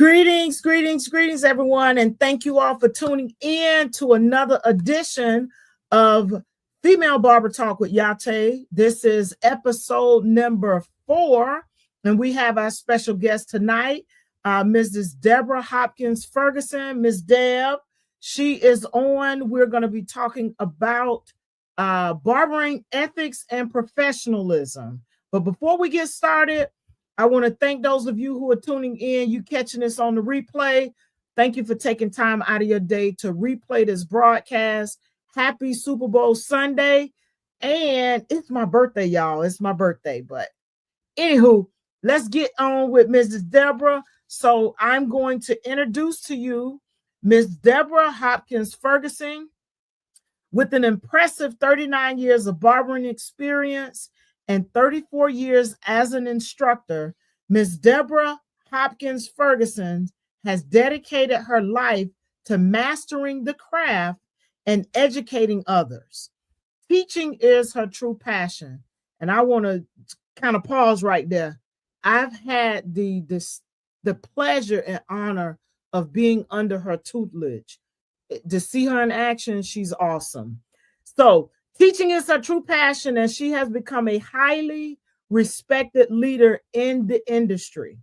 Greetings, everyone, and thank you all for tuning in to another edition of Female Barber Talk with Yah-Tay. This is episode number 4, and we have our special guest tonight, Mrs. Deborah Hopkins-Ferguson. Miss Deb, she is on. We're going to be talking about barbering ethics and professionalism. But before we get started, I want to thank those of you who are tuning in, you catching this on the replay. Thank you for taking time out of your day to replay this broadcast. Happy Super Bowl Sunday. And it's my birthday, y'all. It's my birthday. But anywho, let's get on with Mrs. Deborah. So I'm going to introduce to you Ms. Deborah Hopkins-Ferguson with an impressive 39 years of barbering experience and 34 years as an instructor. Ms. Deborah Hopkins-Ferguson has dedicated her life to mastering the craft and educating others. Teaching is her true passion. And I want to kind of pause right there. I've had the pleasure and honor of being under her tutelage. To see her in action, she's awesome. So teaching is her true passion, and she has become a highly respected leader in the industry.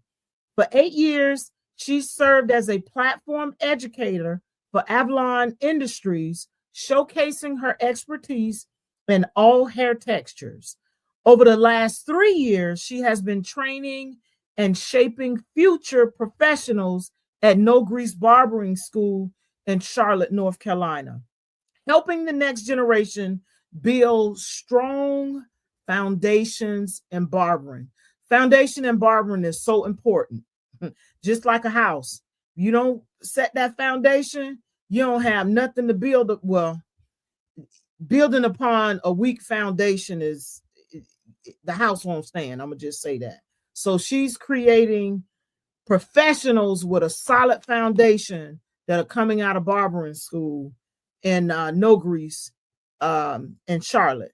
For 8 years, she served as a platform educator for Avalon Industries, showcasing her expertise in all hair textures. Over the last 3 years, she has been training and shaping future professionals at No Grease Barbering School in Charlotte, North Carolina, helping the next generation build strong foundations in barbering. Foundation in barbering is so important. Just like a house. You don't set that foundation, you don't have nothing to build. Well, building upon a weak foundation is, the house won't stand. I'm going to just say that. So she's creating professionals with a solid foundation that are coming out of barbering school in No Grease in Charlotte.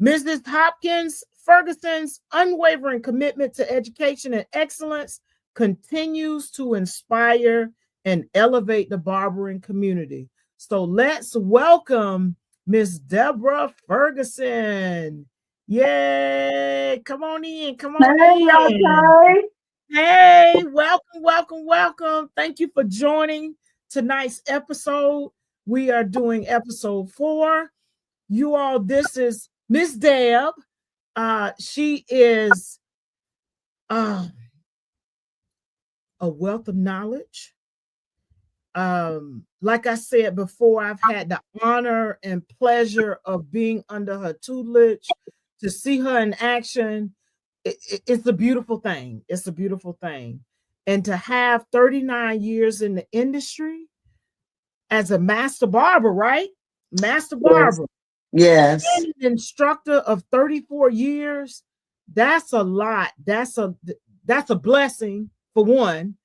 Mrs. Hopkins-Ferguson's unwavering commitment to education and excellence continues to inspire and elevate the barbering community. So let's welcome Miss Deborah Ferguson. Yay! Come on in. Come on in. Yah-Tay. Hey, welcome. Thank you for joining tonight's episode. We are doing episode 4. You all, this is Miss Deb. She is a wealth of knowledge. Like I said before, I've had the honor and pleasure of being under her tutelage. To see her in action, it's a beautiful thing. It's a beautiful thing. And to have 39 years in the industry as a master barber, right? Master barber. Yes. And an instructor of 34 years, that's a lot. That's a blessing for one,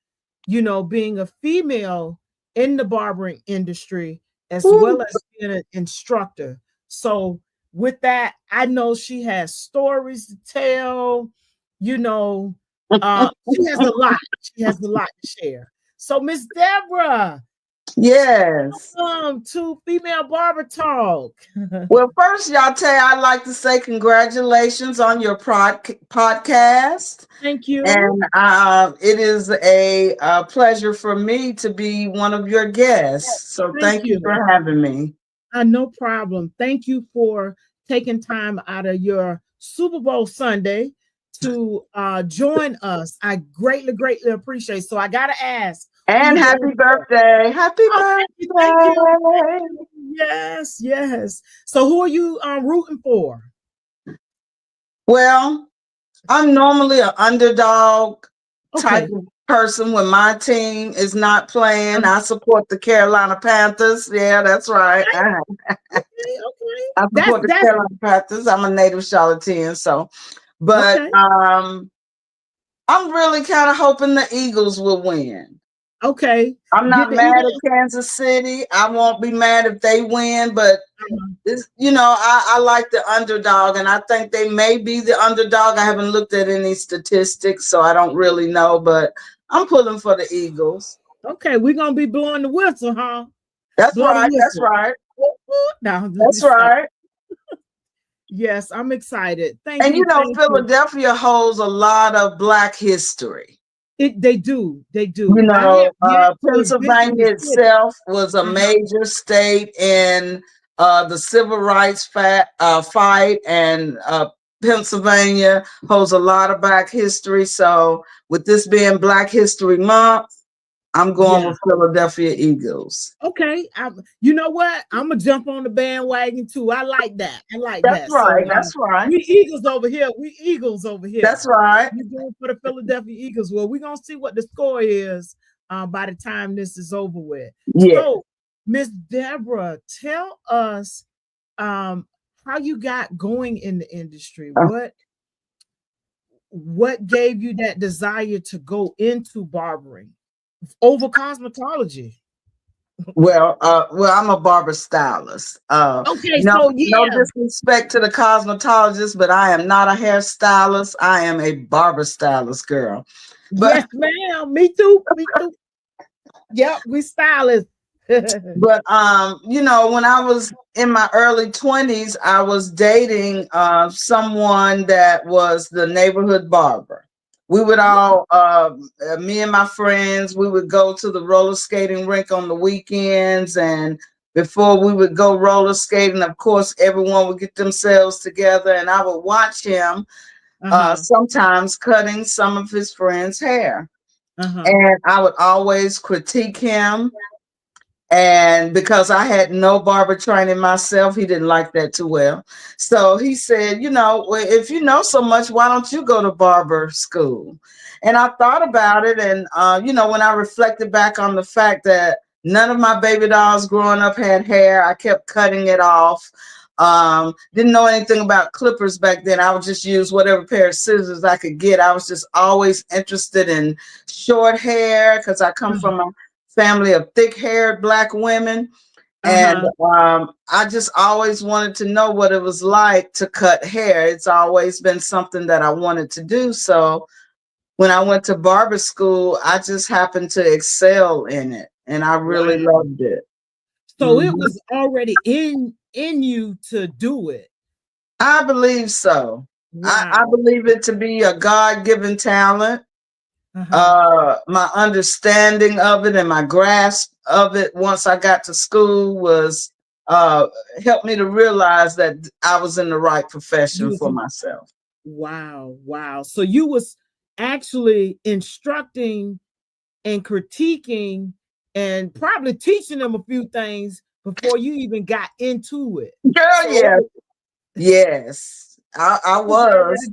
you know, being a female in the barbering industry as well as being an instructor. So with that, I know she has stories to tell, you know, she has a lot. She has a lot to share. So Miss Deborah, yes, welcome to Female Barber Talk. Well, first, Yah-Tay, I'd like to say congratulations on your podcast. Thank you. And it is a pleasure for me to be one of your guests. So thank you for having me. No problem. Thank you for taking time out of your Super Bowl Sunday to join us. I greatly appreciate. So I gotta ask. And happy birthday! Happy birthday! Thank you. Yes. So who are you rooting for? Well, I'm normally an underdog type of person. When my team is not playing, I support the Carolina Panthers. Yeah, that's right. Okay. I support the Carolina Panthers. I'm a native Charlottean, so. But I'm really kind of hoping the Eagles will win. Okay. I'm not mad at Kansas City. I won't be mad if they win, but it's, you know, I like the underdog, and I think they may be the underdog. I haven't looked at any statistics, so I don't really know, but I'm pulling for the Eagles. Okay, we're gonna be blowing the whistle, huh? That's Blow the right. That's whistle. right. Now, let me That's stop. right. Yes, I'm excited. Thank And you. you know, Thank you. Philadelphia holds a lot of Black history. They do. They You do. I know, have yet to visit the Pennsylvania city. itself was a major state in the civil rights fight, and Pennsylvania holds a lot of Black history. So, with this being Black History Month, I'm going Yeah. with Philadelphia Eagles. Okay. You know what? I'm gonna jump on the bandwagon too. I like that. I like That's that. So right. That's right. we Eagles over here. We Eagles over here. That's right. We're going for the Philadelphia Eagles. Well, we're gonna see what the score is by the time this is over with. Yeah. So, Miss Deborah, tell us how you got going in the industry. What gave you that desire to go into barbering over cosmetology? Well, I'm a barber stylist. Okay, No, so no yeah. disrespect to the cosmetologist, but I am not a hairstylist. I am a barber stylist, girl. But, yes, ma'am. Me too. Me too. Yep, we stylists. but you know, when I was in my early 20s, I was dating someone that was the neighborhood barber. We would all, me and my friends, we would go to the roller skating rink on the weekends. And before we would go roller skating, of course, everyone would get themselves together, and I would watch him sometimes cutting some of his friends' hair. And I would always critique him. And because I had no barber training myself, he didn't like that too well. So he said, you know, well, if you know so much, why don't you go to barber school? And I thought about it. And, you know, when I reflected back on the fact that none of my baby dolls growing up had hair, I kept cutting it off. Didn't know anything about clippers back then. I would just use whatever pair of scissors I could get. I was just always interested in short hair because I come from a family of thick-haired Black women. And I just always wanted to know what it was like to cut hair. It's always been something that I wanted to do. So when I went to barber school, I just happened to excel in it, and I really loved it. So it was already in you to do it. I believe so. I believe it to be a God-given talent. My understanding of it and my grasp of it once I got to school was helped me to realize that I was in the right profession for myself. Wow. So you was actually instructing and critiquing and probably teaching them a few things before you even got into it. Girl, yes. I was.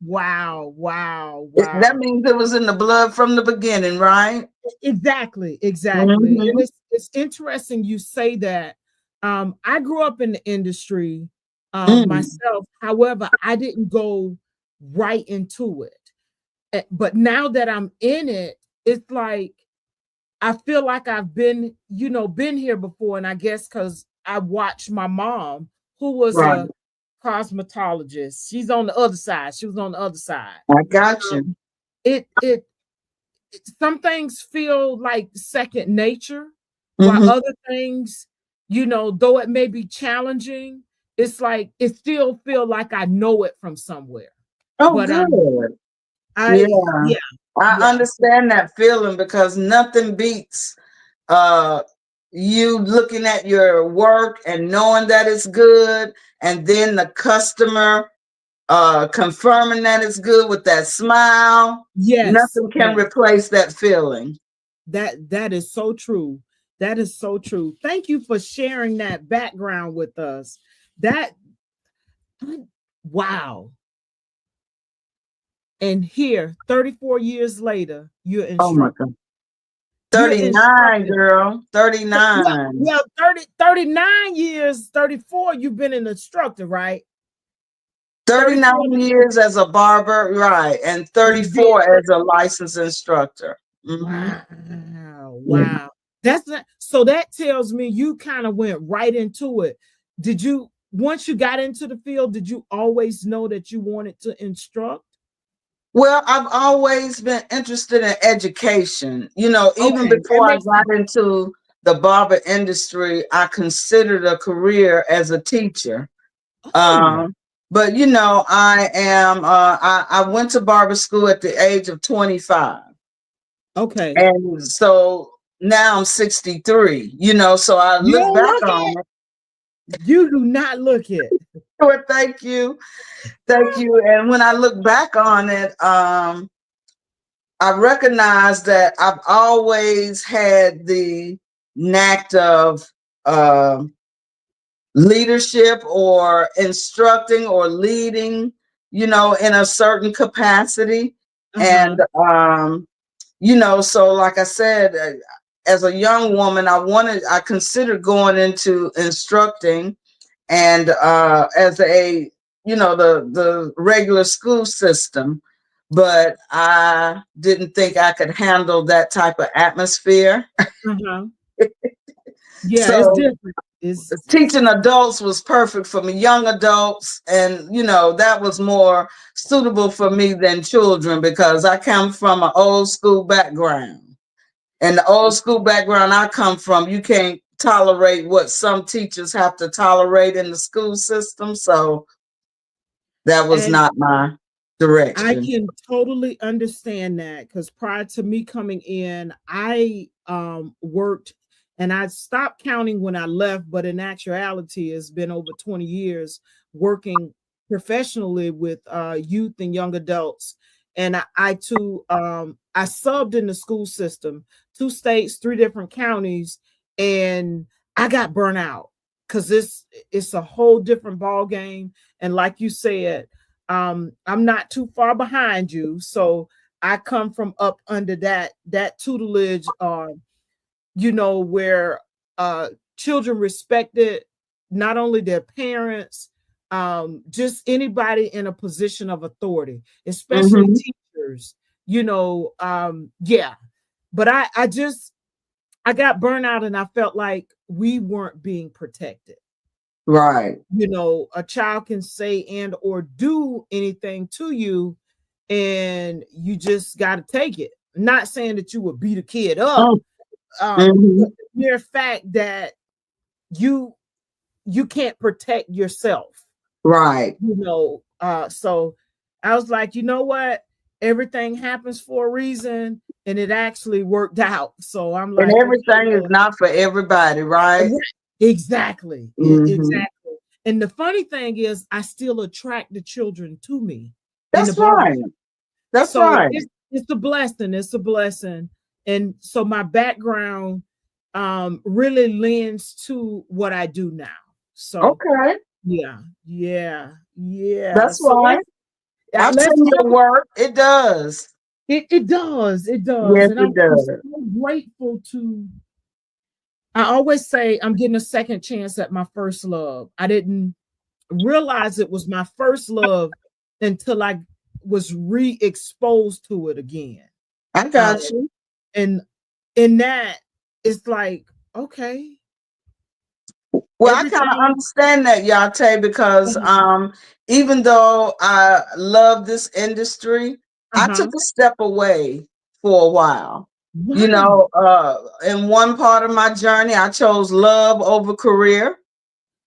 Wow. That means it was in the blood from the beginning, right? Exactly. And it's interesting you say that. I grew up in the industry myself. However, I didn't go right into it. But now that I'm in it, it's like I feel like I've been here before. And I guess because I watched my mom, who was a cosmetologist. She's on the other side. She was on the other side. I got you. Some things feel like second nature, while other things, though it may be challenging, it's like it still feel like I know it from somewhere. Oh, but, good. I understand that feeling, because nothing beats you looking at your work and knowing that it's good, and then the customer confirming that it's good with that smile. Nothing can replace that feeling. That is so true. That is so true. Thank you for sharing that background with us. Wow. And here, 34 years later, you're instructing. Oh my God. 39, girl. 39. Well, 39 years, 34, you've been an instructor, right? 39 years as a barber, right, and 34 as a licensed instructor. Wow. So that tells me you kind of went right into it. Once you got into the field, did you always know that you wanted to instruct? Well, I've always been interested in education. You know, even Okay, that before I makes sense. got into the barber industry, I considered a career as a teacher. Oh, Um, but you know, I went to barber school at the age of 25. okay. And so now I'm 63, you know, so I You look don't back look on it. it. You do not look it. Well, thank you. Thank you. And when I look back on it, I recognize that I've always had the knack of leadership or instructing or leading, you know, in a certain capacity. Uh-huh. And, you know, so like I said, as a young woman, I considered going into instructing and as a, you know, the regular school system, but I didn't think I could handle that type of atmosphere. Uh-huh. Yeah, it's So different. It's teaching adults was perfect for me, young adults, and you know that was more suitable for me than children because I come from an old school background. And the old school background I come from, you can't tolerate what some teachers have to tolerate in the school system. So that was and not my I direction. can totally understand that because prior to me coming in, I worked and I stopped counting when I left, but in actuality, it's been over 20 years working professionally with youth and young adults. And I too I subbed in the school system, 2 states, 3 different counties, and I got burnt out because it's a whole different ball game. And like you said, I'm not too far behind you, so I come from up under that tutelage, you know, where uh children respected not only their parents, just anybody in a position of authority, especially Hmm. teachers, you know. Yeah, but I got burnt out and I felt like we weren't being protected. Right. You know, a child can say and or do anything to you and you just got to take it. Not saying that you would beat a kid up, Mm-hmm. but the mere fact that you you can't protect yourself, Right. you know. So I was like, you know what, everything happens for a reason, and it actually worked out. So I'm And like, okay, everything is Lord. not for everybody, right? Right. Exactly. Hmm. Exactly. And the funny thing is, I still attract the children to me in the That's right. barbershop. That's So right. it's a blessing. It's a blessing. And so my background really lends to what I do now. So Okay. yeah, yeah, yeah. That's So right. I've let's seen talk. your work. It does. It does, it does. Yes, And it I'm does. so grateful to. I always say I'm getting a second chance at my first love. I didn't realize it was my first love until I was re-exposed to it again. I Um, got you. and in that, it's like, okay, Well, I kind of everything. understand that, Yah-Tay, because even though I love this industry, I took Uh-huh. a step away for a while. You Wow. know, in one part of my journey, I chose love over career,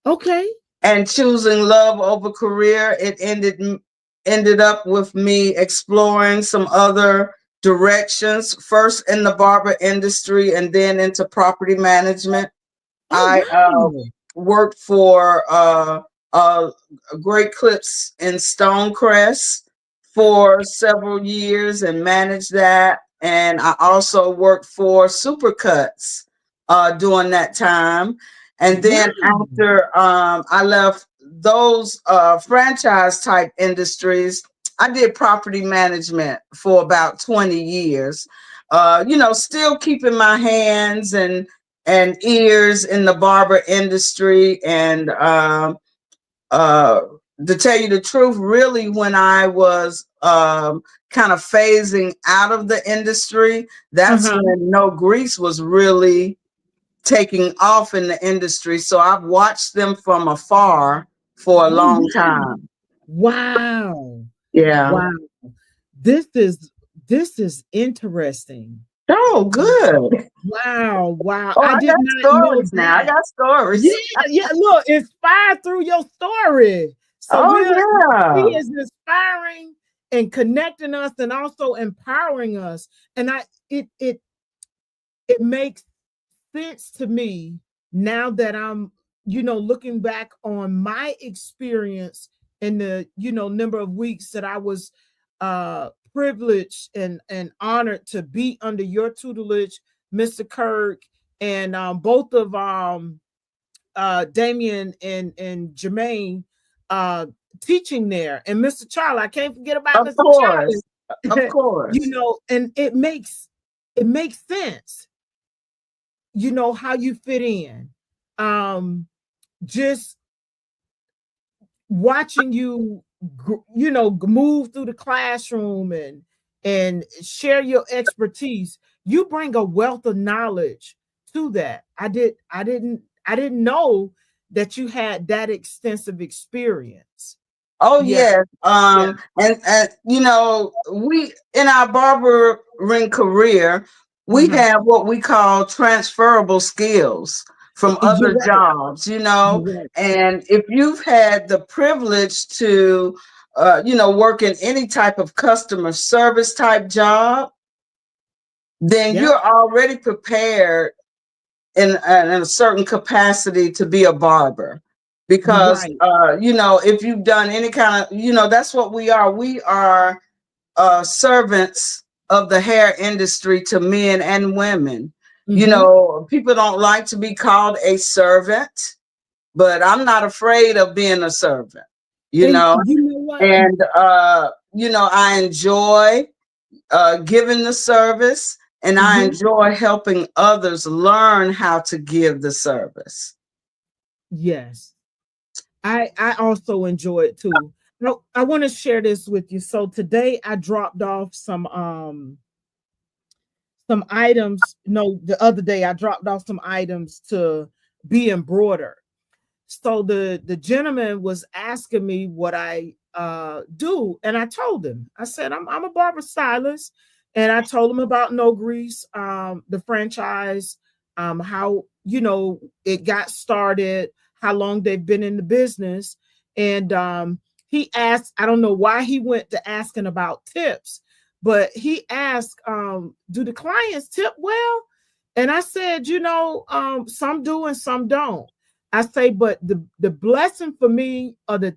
Okay. and choosing love over career, it ended up with me exploring some other directions. First in the barber industry, and then into property management. Oh, I wow. worked for Great Clips in Stonecrest for several years and managed that. And I also worked for Supercuts during that time. And then Wow. after I left those franchise type industries, I did property management for about 20 years. You know, still keeping my hands and ears in the barber industry. And uh, to tell you the truth, really, when I was kind of phasing out of the industry, that's Uh-huh. when No Grease was really taking off in the industry. So I've watched them from afar for a Oh, long wow. time. Wow. Yeah. Wow. this is interesting. Oh, good. Wow, wow. Oh, I I did got not know stories now. I that. got stories. Yeah, yeah. Look, inspired through your story. So Oh, he yeah. is inspiring and connecting us and also empowering us. And it makes sense to me now that I'm, looking back on my experience in the, number of weeks that I was privileged and honored to be under your tutelage, Mr. Kirk, and both of Damien and Jermaine teaching there, and Mr. Charlie. I can't forget about Of Mr. course. Of Charlie. course. And it makes sense, how you fit in. Just watching you, move through the classroom and share your expertise. You bring a wealth of knowledge to that. I didn't know that you had that extensive experience. Oh, Yeah, yes. yeah. And we in our barbering career, we Uh-huh. have what we call transferable skills from You're other right. jobs, You're right. and if you've had the privilege to work in any type of customer service type job, then Yeah, you're already prepared in a certain capacity to be a barber, you're because right. if you've done any kind of, that's what we are servants of the hair industry to men and women. Hmm. People don't like to be called a servant, but I'm not afraid of being a servant, you And know you know what? and I enjoy giving the service, and I Mhm. enjoy helping others learn how to give the service. Yes. I also enjoy it too. Now, I want to share this with you. So today I dropped off some items. No, the other day I dropped off some items to be embroidered. So the gentleman was asking me what I do, and I told him. I said I'm a barber stylist, and I told him about No Grease, the franchise, how it got started, how long they've been in the business, and he asked. I don't know why he went to asking about tips, but he asked, "Do the clients tip well?" And I said, some do and some don't. I say, but the blessing for me, or the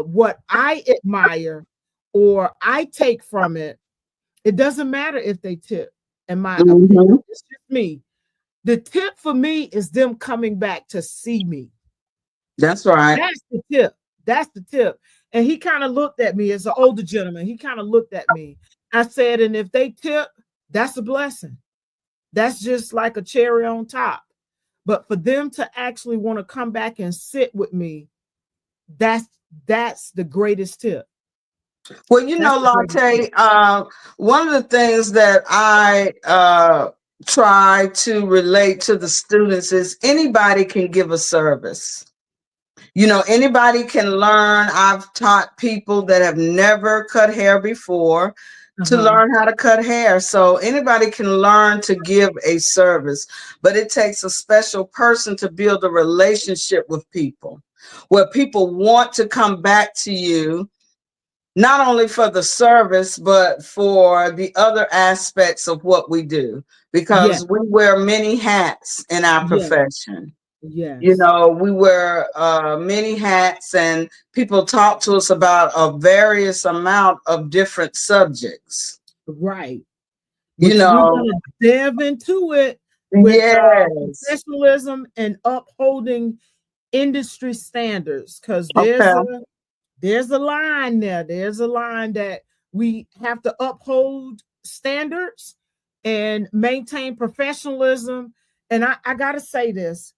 what I admire or I take from it, it doesn't matter if they tip. In my opinion, Hmm. it's just me. The tip for me is them coming back to see me. That's right. That's the tip. That's the tip. And he kind of looked at me as an older gentleman. He kind of looked at me. I said, and if they tip, that's a blessing. That's just like a cherry on top. But for them to actually want to come back and sit with me, that's that's the greatest tip. Well, That's the greatest tip. Latte, one of the things that I try to relate to the students is anybody can give a service. Anybody can learn. I've taught people that have never cut hair before to Uh-huh. learn how to cut hair. So anybody can learn to give a service, but it takes a special person to build a relationship with people, where people want to come back to you, not only for the service, but for the other aspects of what we do, Yes, because we wear many hats in our yes, profession. yes. We wear many hats, and people talk to us about a various amount of different subjects. Right. You Which we're know, gonna delve into it with yes. professionalism and upholding industry standards, because Okay. there's a line there. There's a line that we have to uphold standards and maintain professionalism. And I gotta say this,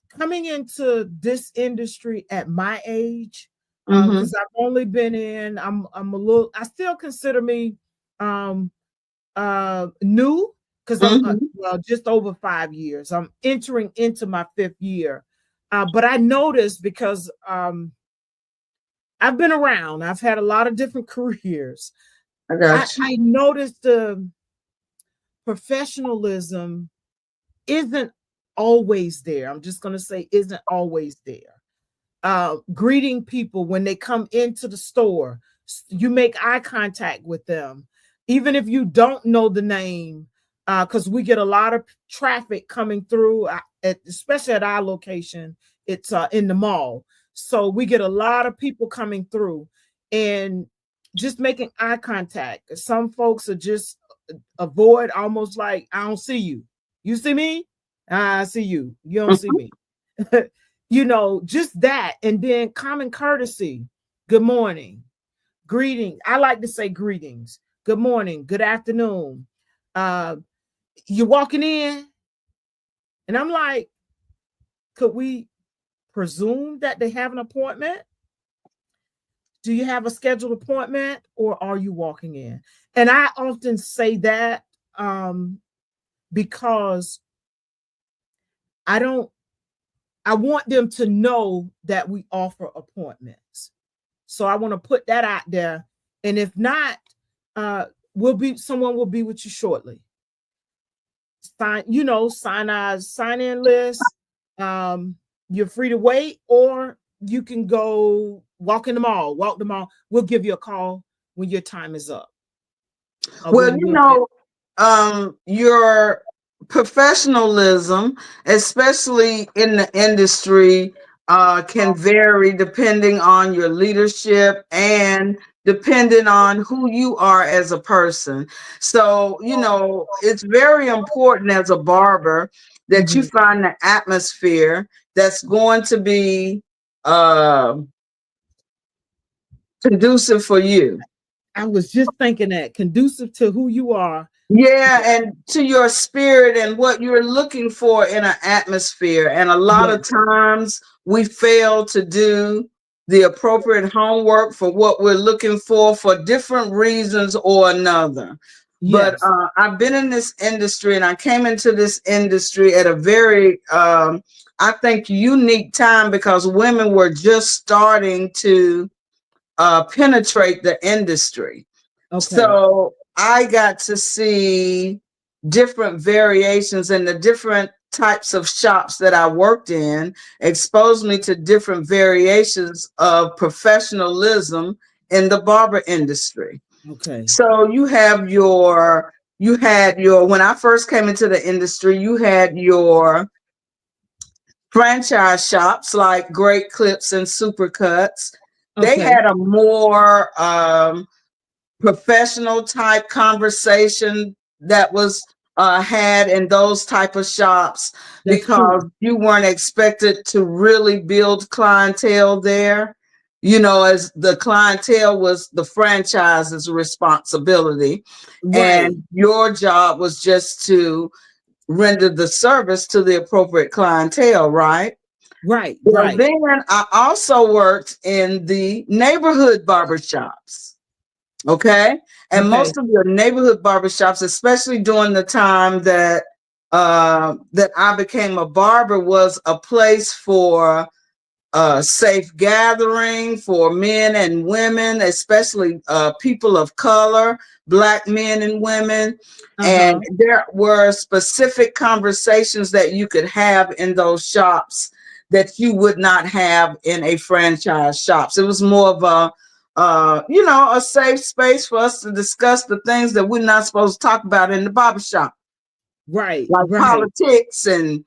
coming into this industry at my age, Mm-hmm. because I've only been in, I'm a little, I still consider me um new, because I'm Mm-hmm. well, just over 5 years. I'm entering into my fifth year. But I noticed, because I've been around. I've had a lot of different careers. I got you. I noticed the professionalism isn't always there. I'm just going to say isn't always there. Greeting people when they come into the store, you make eye contact with them, even if you don't know the name, because we get a lot of traffic coming through, especially at our location. It's in the mall, so we get a lot of people coming through, and just making eye contact. Some folks are just avoid, almost like, I don't see you. You see me? I see you. You don't see me. Just that. And then common courtesy. Good morning. Greeting. I like to say greetings. Good morning. Good afternoon. You're walking in. And I'm like, could we presume that they have an appointment? Do you have a scheduled appointment, or are you walking in? And I often say that because I want them to know that we offer appointments. So I want to put that out there. And if not, someone will be with you shortly. Sign our sign-in list. You're free to wait, or you can go walk the mall. We'll give you a call when your time is up. Well, your professionalism, especially in the industry, can vary depending on your leadership and depending on who you are as a person. So, it's very important as a barber that you find the atmosphere that's going to be conducive for you. I was just thinking that, conducive to who you are. Yeah, and to your spirit and what you're looking for in an atmosphere. And a lot of times we fail to do the appropriate homework for what we're looking for different reasons or another. Yes. But I've been in this industry, and I came into this industry at a very, I think, unique time, because women were just starting to penetrate the industry. Okay. So I got to see different variations, and the different types of shops that I worked in exposed me to different variations of professionalism in the barber industry. Okay. So you had your, when I first came into the industry, you had your franchise shops like Great Clips and Supercuts. Okay. They had a more professional type conversation that was had in those type of shops. That's because true. You weren't expected to really build clientele there, as the clientele was the franchise's responsibility. Right. And your job was just to render the service to the appropriate clientele, right? Right. Well, right. Then I also worked in the neighborhood barbershops. Okay. And most of your neighborhood barbershops, especially during the time that that I became a barber, was a place for safe gathering for men and women, especially people of color, Black men and women. And there were specific conversations that you could have in those shops that you would not have in a franchise shops. It was more of a safe space for us to discuss the things that we're not supposed to talk about in the barbershop. Right. Like politics and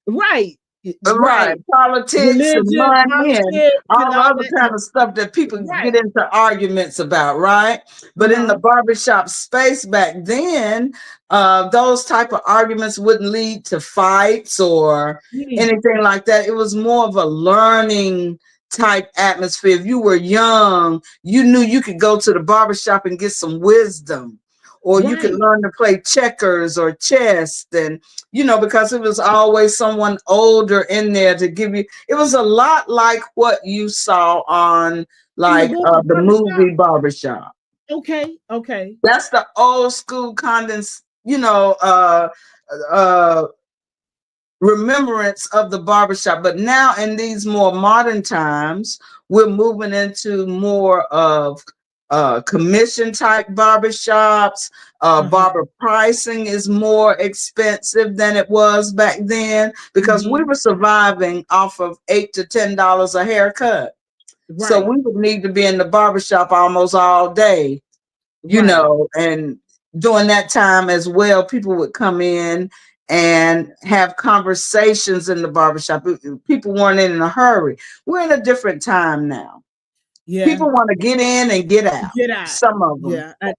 right. Right. Politics, religion, and money, and all the other kind of stuff that people get into arguments about, right? But in the barbershop space back then, those type of arguments wouldn't lead to fights or anything like that. It was more of a learning type atmosphere. If you were young, you knew you could go to the barbershop and get some wisdom, or you could learn to play checkers or chess. And, because it was always someone older in there to give you, it was a lot like what you saw on the movie Barbershop. Okay. Okay. That's the old school remembrance of the barbershop. But now in these more modern times, we're moving into more of commission type barbershops. Barber pricing is more expensive than it was back then because we were surviving off of $8 to $10 a haircut. Right. So we would need to be in the barbershop almost all day, you know, and during that time as well, people would come in and have conversations in the barbershop. People weren't in a hurry. We're in a different time now. Yeah. People want to get in and get out. Get out. Some of them. Yeah.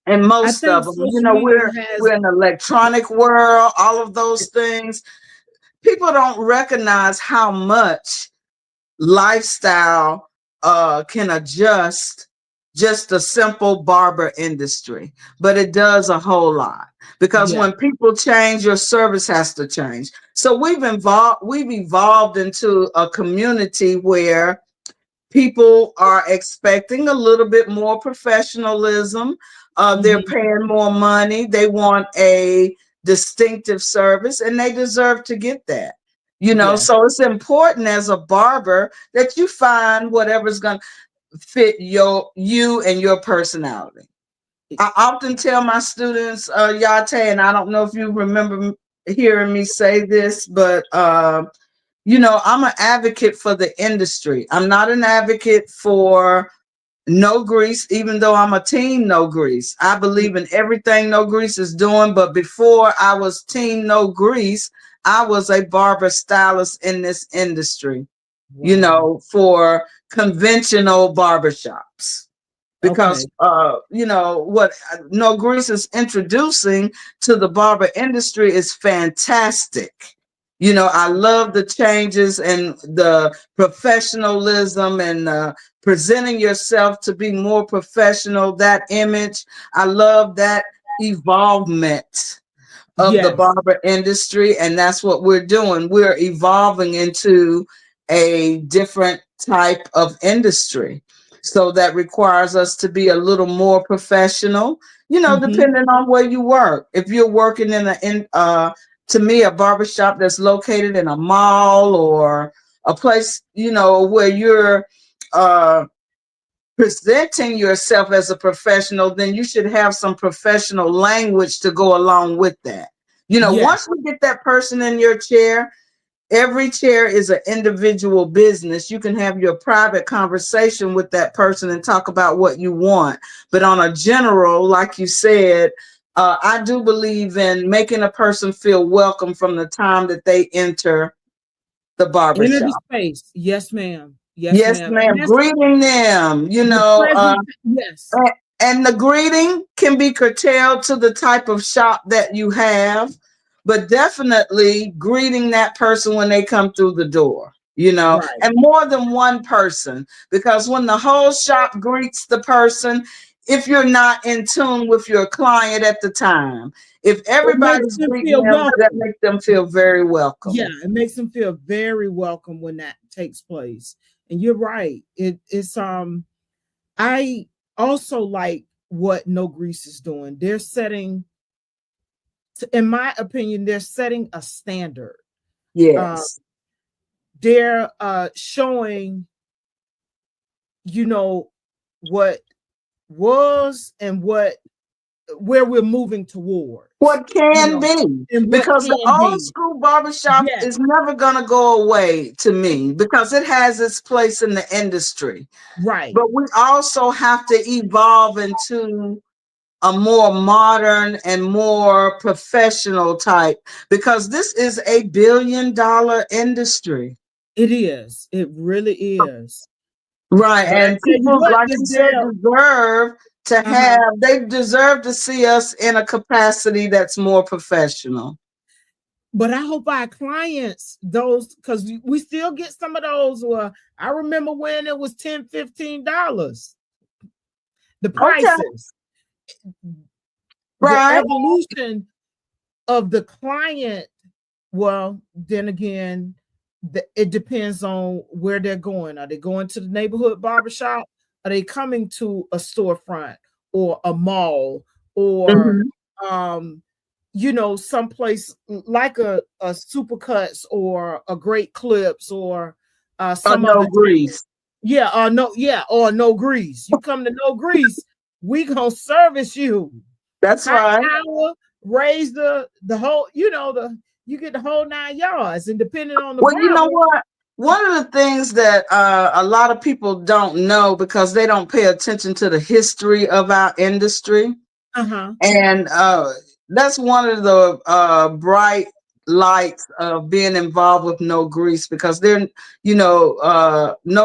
And most of them, you know, we're in the electronic world, all of those things. People don't recognize how much lifestyle can adjust just a simple barber industry, but it does a whole lot because when people change, your service has to change. So we've evolved into a community where people are expecting a little bit more professionalism. They're paying more money. They want a distinctive service, and they deserve to get that. You know, so it's important as a barber that you find whatever's going to fit you and your personality. I often tell my students, Yah-Tay, and I don't know if you remember hearing me say this, but you know, I'm an advocate for the industry. I'm not an advocate for no grease, even though I'm a team no grease. I believe in everything no grease is doing, but before I was team no grease, I was a barber stylist in this industry, you know, for conventional barbershops. Because, you know, what No Grease is introducing to the barber industry is fantastic. You know, I love the changes and the professionalism and presenting yourself to be more professional, that image. I love that evolvement of the barber industry, and that's what we're doing. We're evolving into a different type of industry. So that requires us to be a little more professional, you know, depending on where you work. If you're working to me, a barbershop that's located in a mall or a place, you know, where you're presenting yourself as a professional, then you should have some professional language to go along with that. You know, once we get that person in your chair, every chair is an individual business. You can have your private conversation with that person and talk about what you want. But on a general, like you said, I do believe in making a person feel welcome from the time that they enter the barbershop. Enter the space. Yes, ma'am. Yes, ma'am. Greeting them, you know. And the greeting can be curtailed to the type of shop that you have, but definitely greeting that person when they come through the door, you know, and more than one person, because when the whole shop greets the person, if you're not in tune with your client at the time, if everybody's greeting them, that makes them feel very welcome. Yeah, it makes them feel very welcome when that takes place. And you're right. It's I also like what No Grease is doing. They're setting, in my opinion, they're setting a standard. Yes. They're showing, you know, what was and where we're moving toward. What can be. Because the old school barbershop is never going to go away to me because it has its place in the industry. Right. But we also have to evolve into a more modern and more professional type, because this is a $1 billion industry. It is. It really is. Right. And people, like you said, deserve to have, they deserve to see us in a capacity that's more professional. But I hope our clients, those, because we still get some of those. I remember when it was $10, $15. The prices. Right. The evolution of the client. Well, then again, it depends on where they're going. Are they going to the neighborhood barbershop? Are they coming to a storefront or a mall or someplace like a Supercuts or a Great Clips or Or some no other. grease. Yeah, or no grease. You come to no grease, we gonna service you. That's Hot right. tower, raise the whole, you get the whole 9 yards, and depending on the Well, you know barber. what? One of the things that a lot of people don't know because they don't pay attention to the history of our industry. Uh-huh. And that's one of the bright lights of being involved with No Grease, because No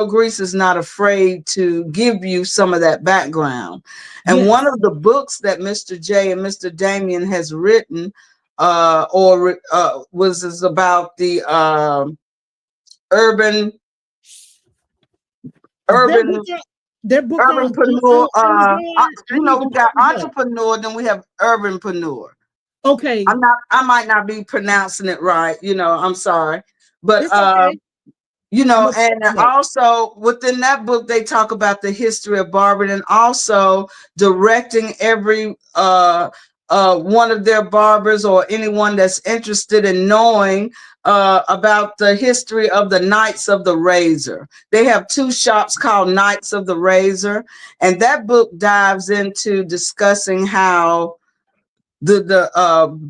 Grease is not afraid to give you some of that background. And one Yes. of the books that Mr. J and Mr. Damien has written is about the urban Is urban their book urbanpreneur. on Amazon? I need to We got pick it up. entrepreneur, then we have urbanpreneur. Okay. I might not be pronouncing it right, I'm sorry. But It's okay. I'm gonna pick and it up. also within that book they talk about the history of barbering, and also directing every one of their barbers or anyone that's interested in knowing about the history of the Knights of the Razor. They have 2 shops called Knights of the Razor, and that book dives into discussing how the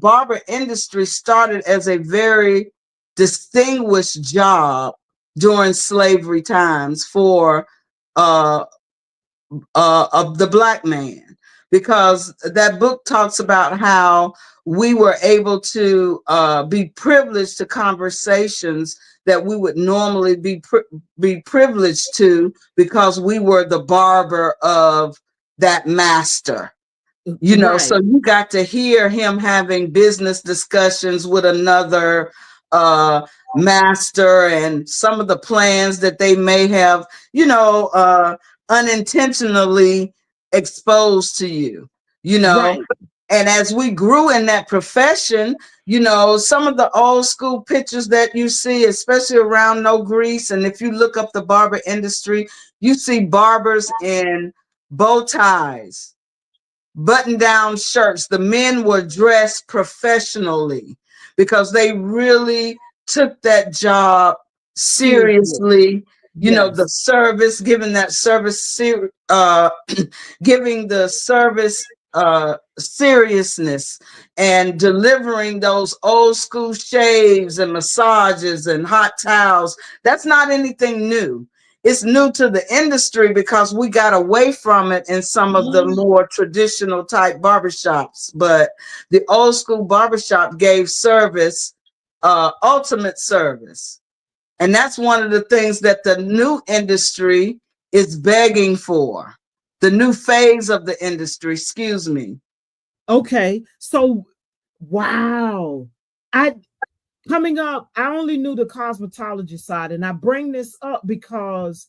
barber industry started as a very distinguished job during slavery times for of the Black man, because that book talks about how we were able to be privileged to conversations that we would normally be privileged to, because we were the barber of that master. Right. So you got to hear him having business discussions with another master, and some of the plans that they may have, unintentionally exposed to you, Right. And as we grew in that profession, some of the old school pictures that you see, especially around No Grease, and if you look up the barber industry, you see barbers in bow ties, button down shirts. The men were dressed professionally because they really took that job Seriously. seriously. The Yes. service, giving that service, giving the service seriousness, and delivering those old school shaves and massages and hot towels. That's not anything new. It's new to the industry because we got away from it in some of the more traditional type barbershops. But the old school barbershop gave service, ultimate service. And that's one of the things that the new industry is begging for. The new phase of the industry, excuse me. Okay. So, wow. I Coming up, I only knew the cosmetology side, and I bring this up because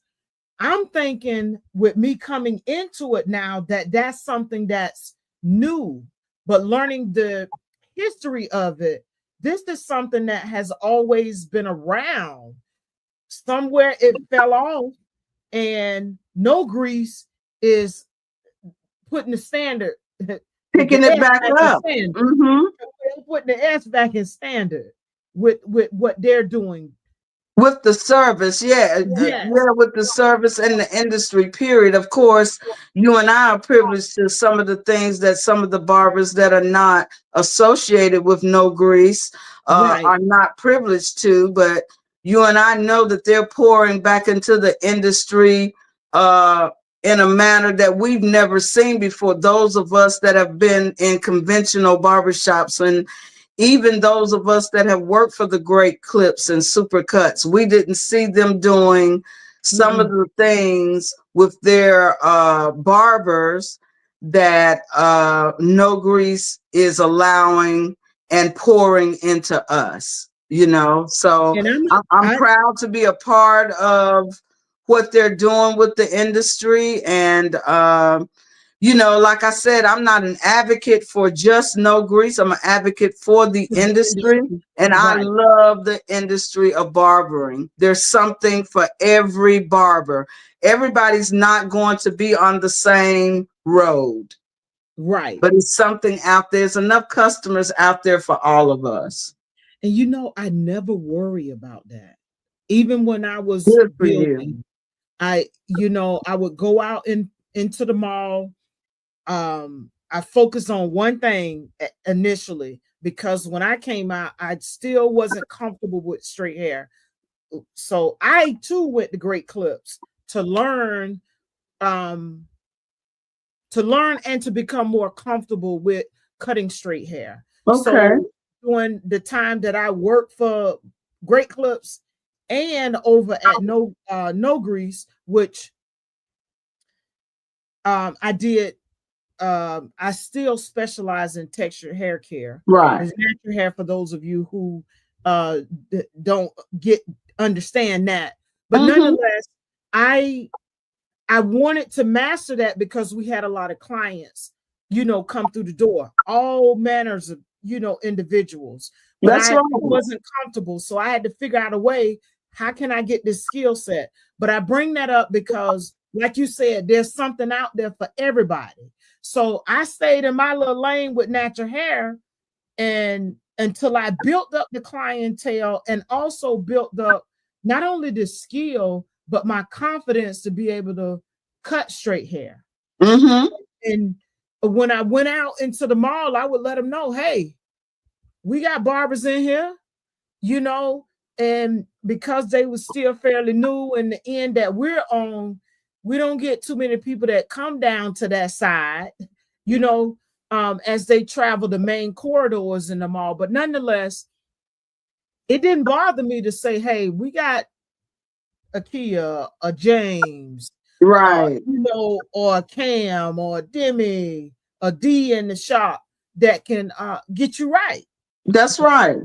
I'm thinking with me coming into it now that that's something that's new, but learning the history of it, this is something that has always been around. Somewhere it fell off, and No Grease is putting the standard, the Picking it S back back in up. standard. Mm-hmm. Putting the S back in standard with what they're doing. With the service, Yes. with the service and the industry, period. Of course, you and I are privileged to some of the things that some of the barbers that are not associated with No Grease Right. are not privileged to, but you and I know that they're pouring back into the industry in a manner that we've never seen before. Those of us that have been in conventional barbershops, and even those of us that have worked for the Great Clips and Supercuts, we didn't see them doing some of the things with their barbers that No Grease is allowing and pouring into us, So And I'm proud to be a part of what they're doing with the industry. And like I said, I'm not an advocate for just No Grease. I'm an advocate for the industry. And I right. love the industry of barbering. There's something for every barber. Everybody's not going to be on the same road. Right. But it's something out there. There's enough customers out there for all of us. And I never worry about that. Even when I was Good for you. building, I would go out into the mall. I focused on one thing initially, because when I came out, I still wasn't comfortable with straight hair. So I too went to Great Clips to learn, um, and to become more comfortable with cutting straight hair. Okay. So during the time that I worked for Great Clips and over at No Grease, which I did, I still specialize in textured hair care. Right. It's natural hair for those of you who don't understand that. But nonetheless, I wanted to master that because we had a lot of clients, come through the door, all manners of, individuals. But That's I right. wasn't comfortable. So I had to figure out a way, how can I get this skill set? But I bring that up because, like you said, there's something out there for everybody. So I stayed in my little lane with natural hair, and until I built up the clientele and also built up not only the skill, but my confidence to be able to cut straight hair. And when I went out into the mall, I would let them know, hey, we got barbers in here, and because they were still fairly new in the end that we're on, we don't get too many people that come down to that side, as they travel the main corridors in the mall. But nonetheless, it didn't bother me to say, hey, we got a Kia, a James, Right. or a Cam, or a Demi, a D in the shop that can get you right. That's right.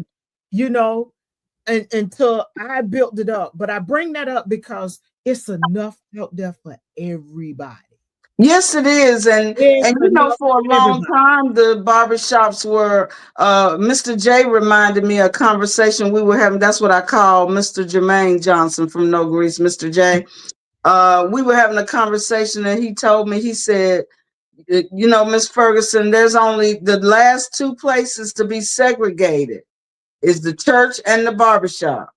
Until I built it up. But I bring that up because it's enough out there for everybody. Yes, it is. And for a long time, the barbershops were, Mr. J reminded me of a conversation we were having. That's what I call Mr. Jermaine Johnson from No Grease, Mr. J. We were having a conversation and he told me, he said, Miss Ferguson, there's only the last two places to be segregated is the church and the barbershop.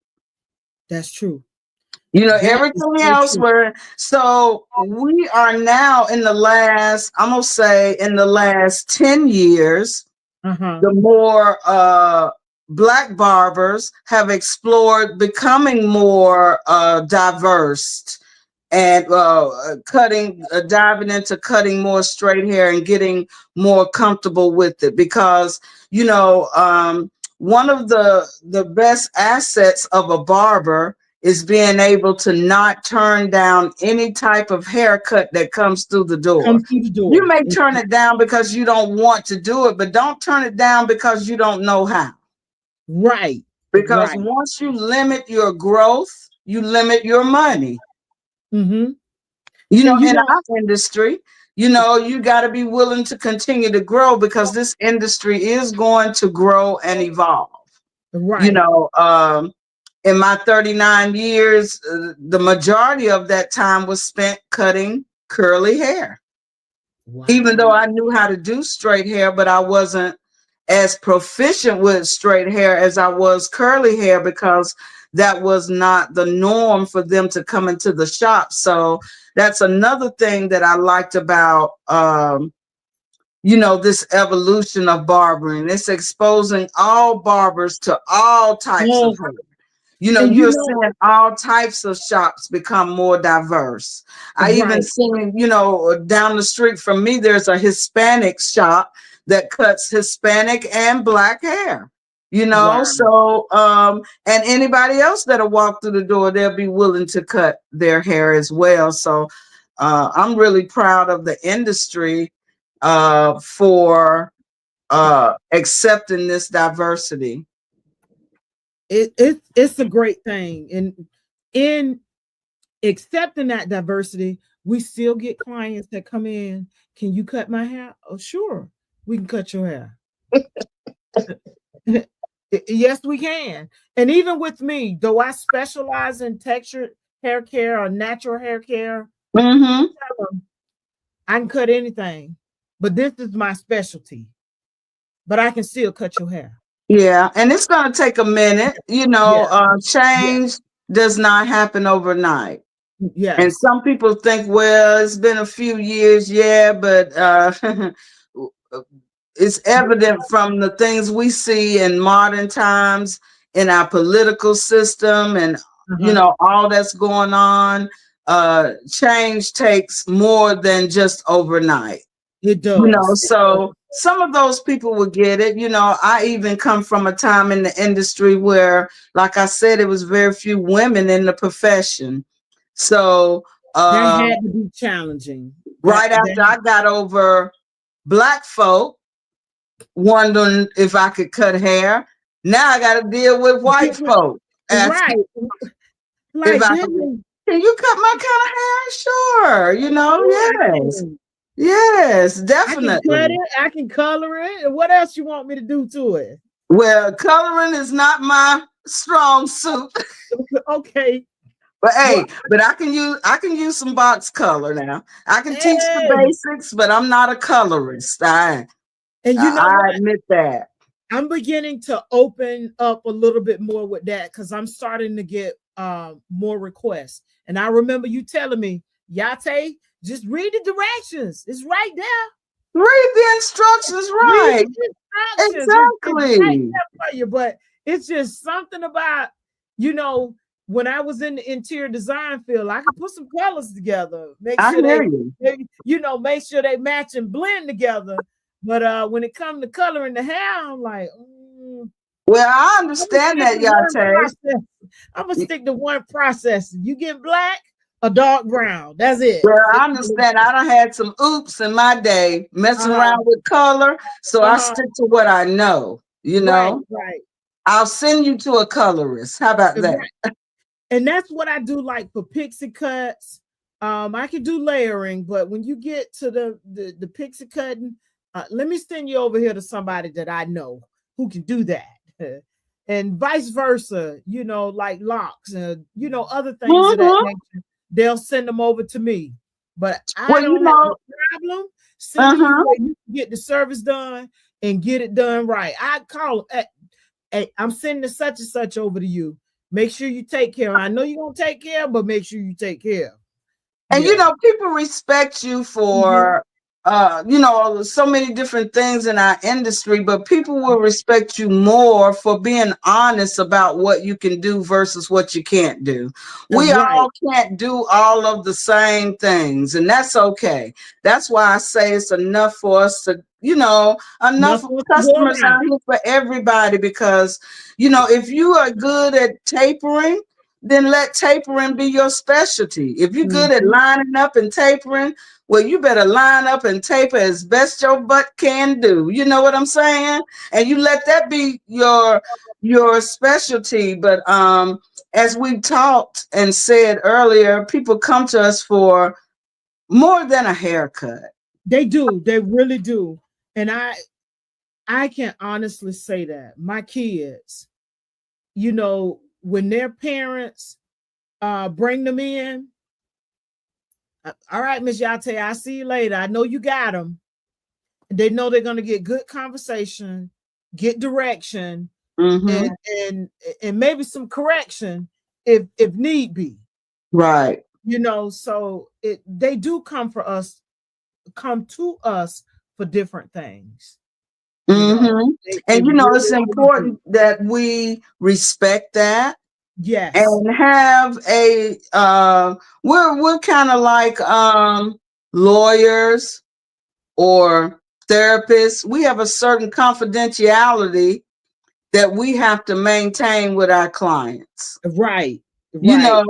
That's true. Everything else so we are now in the last, I'm going to say in the last 10 years, the more Black barbers have explored becoming more diverse and diving into cutting more straight hair and getting more comfortable with it. Because, one of the best assets of a barber is being able to not turn down any type of haircut that comes through the door. You may turn it down because you don't want to do it, but don't turn it down because you don't know how. Right. Because once you limit your growth, you limit your money. In our industry, you got to be willing to continue to grow because this industry is going to grow and evolve. Right. In my 39 years, the majority of that time was spent cutting curly hair. Wow. Even though I knew how to do straight hair, but I wasn't as proficient with straight hair as I was curly hair because that was not the norm for them to come into the shop. So that's another thing that I liked about, this evolution of barbering. It's exposing all barbers to all types of hair. You're seeing all types of shops become more diverse. I even seen, down the street from me, there's a Hispanic shop that cuts Hispanic and Black hair, so, and anybody else that'll walk through the door, they'll be willing to cut their hair as well. So I'm really proud of the industry for accepting this diversity. It's a great thing. And in accepting that diversity, we still get clients that come in. Can you cut my hair? Oh, sure, we can cut your hair. Yes, we can. And even with me, though I specialize in textured hair care or natural hair care, I can cut anything but this is my specialty. But I can still cut your hair. Yeah, and it's going to take a minute. Change does not happen overnight. And Yes. some people think, well, it's been a few years, but it's evident from the things we see in modern times, in our political system, and all that's going on. Change takes more than just overnight. It does. So some of those people will get it. I even come from a time in the industry where, like I said, it was very few women in the profession. So that had to be challenging. After I got over Black folk wondering if I could cut hair, now I got to deal with white folk. Right. Like, can you cut my kind of hair? Sure. Yes. Yes, definitely. I can cut it. I can color it. What else you want me to do to it? Well, coloring is not my strong suit. Okay. But hey, I can use some box color now. I can teach the basics, but I'm not a colorist. I admit that. I'm beginning to open up a little bit more with that because I'm starting to get more requests. And I remember you telling me, Yah-Tay, just read the directions. It's right there. Read the instructions, right? Exactly. It's right there for you. But it's just something about, when I was in the interior design field, I could put some colors together. Make sure they match and blend together. But when it comes to coloring the hair, I'm like, well, I understand that, Yah-Tay. I'm gonna stick to one process. You get black, a dark brown. That's it. Well, I understand. I done had some oops in my day messing around with color, so I stick to what I know. Right. I'll send you to a colorist. How about that? Right. And that's what I do, like for pixie cuts. I can do layering, but when you get to the pixie cutting, let me send you over here to somebody that I know who can do that. And vice versa, like locks and other things of that nature. They'll send them over to me. But I don't have a problem sending you where you can get the service done and get it done right. I call it, hey, I'm sending such and such over to you. Make sure you take care. I know you're gonna take care, but make sure you take care. And people respect you for so many different things in our industry, but people will respect you more for being honest about what you can do versus what you can't do. We all can't do all of the same things, and that's okay. That's why I say it's enough for us to, enough customers out here for everybody, because, if you are good at tapering, then let tapering be your specialty. If you're good at lining up and tapering, well, you better line up and taper as best your butt can do. You know what I'm saying? And you let that be your specialty. But as we talked and said earlier, people come to us for more than a haircut. They do. They really do. And I can honestly say that my kids, when their parents bring them in, all right, Miss Yah-Tay, I'll see you later. I know you got them. They know they're going to get good conversation, get direction, and maybe some correction if need be. Right. So they do come to us for different things. And it's important that we respect that. Yes. And have a we're kind of like lawyers or therapists. We have a certain confidentiality that we have to maintain with our clients. Right.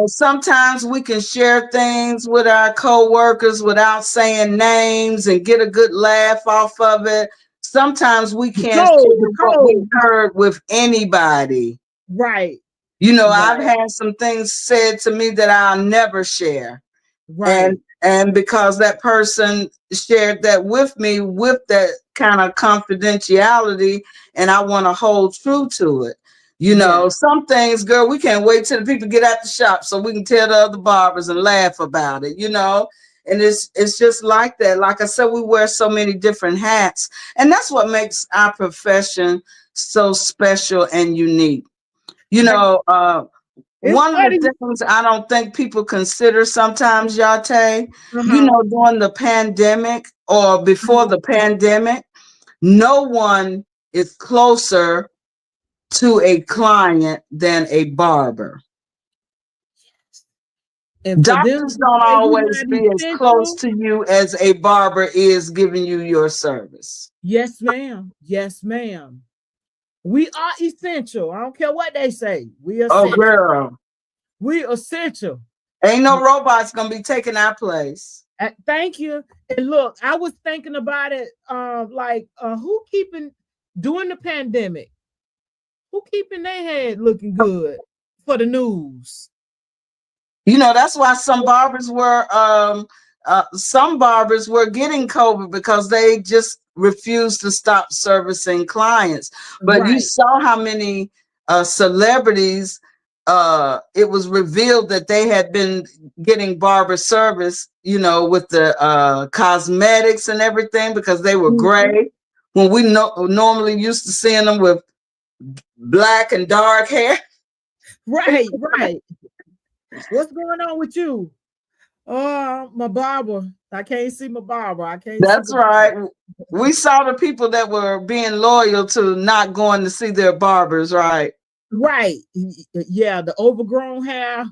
Sometimes we can share things with our co-workers without saying names and get a good laugh off of it. Sometimes we can't share what we heard with anybody. Right. I've had some things said to me that I'll never share. Right. And because that person shared that with me with that kind of confidentiality, and I want to hold true to it. Some things, girl, we can't wait till the people get out the shop so we can tell the other barbers and laugh about it, And it's just like that. Like I said, we wear so many different hats, and that's what makes our profession so special and unique. You know, one of funny. the things I don't think people consider sometimes, Yah-Tay, you Uh-huh. know, during the pandemic or before the pandemic, no one is closer to a client than a barber. And for them Doctors to don't say we always not be as close essential, to you as a barber is giving you your service. yes, ma'am. Yes, ma'am. We are essential. I don't care what they say. We Oh, essential. girl. We essential. Ain't no robots going to be taking our place. Thank you. And look, I was thinking about it, who keeping during the pandemic, who keeping their head looking good for the news? You know, that's why some barbers were getting COVID because they just refused to stop servicing clients. But you Right. saw how many celebrities, it was revealed that they had been getting barber service, you know, with the cosmetics and everything because they were gray. When we normally used to seeing them with black and dark hair. Right, right. What's going on with you? Oh, my barber. I can't see my barber. I can't see That's my right. barber. We saw the people that were being loyal to not going to see their barbers, right? Right. Yeah, the overgrown hair,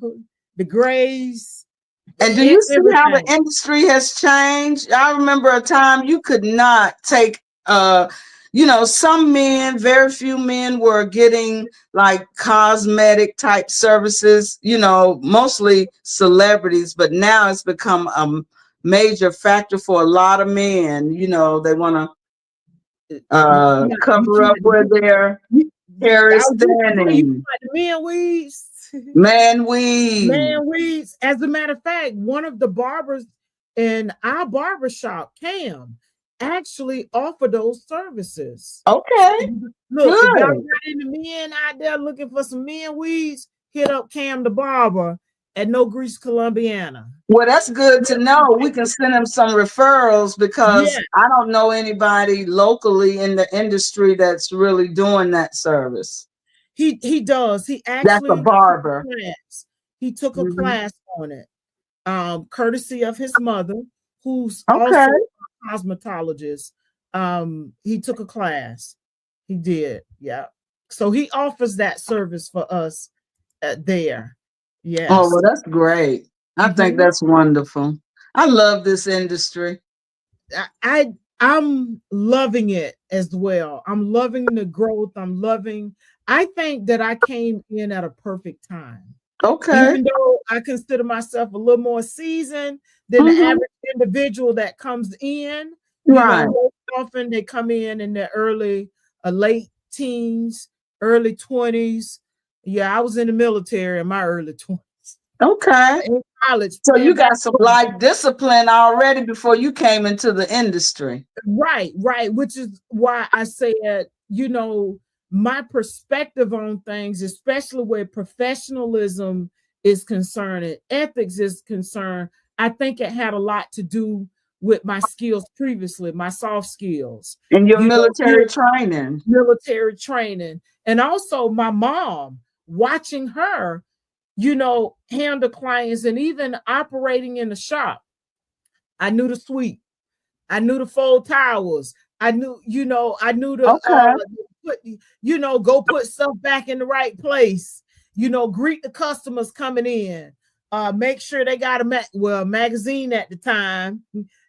the grays, And do you see how the everything. industry has changed? I remember a time you could not take you know, some men, very few men were getting like cosmetic type services, you know, mostly celebrities, but now it's become a major factor for a lot of men. You know, they want to Yeah, you cover talking up where their hair I is was just gonna say, you standing. talking the men weaves. Man weave. Man weaves. As a matter of fact, one of the barbers in our barber shop, Cam, actually offer those services. Okay, Look, if y'all good. got any men out there looking for some men weaves, hit up Cam the barber at No Grease, Columbiana. Well, that's good to know. We can send him some referrals Yeah, because I don't know anybody locally in the industry that's really doing that service. he does. He That's a actually took a barber. class. He took a Mhm. class on it, courtesy of his mother, who's Okay. also a cosmetologist. He took a class. He did, yeah. So he offers that service for us there. Oh, well, Yes. that's great. I think Mhm. that's wonderful. I love this industry. I'm loving it as well. I'm loving the growth. I think that I came in at a perfect time. Okay. Even though I consider myself a little more seasoned than the Hmm. average individual that comes in, Right. most often they come in their late teens, early 20s. Yeah, I was in the military in my early 20s. Okay. In college, So you playing got some basketball. life discipline already before you came into the industry. Right, right. Which is why I said, my perspective on things, especially where professionalism is concerned and ethics is concerned, I think it had a lot to do with my skills previously, my soft skills, In your military being training. military training. And also my mom, watching her, handle clients and even operating in the shop. I knew the sweep. I knew the fold towels. I knew to Okay. put, go put stuff back in the right place. Greet the customers coming in. Make sure they got a magazine at the time.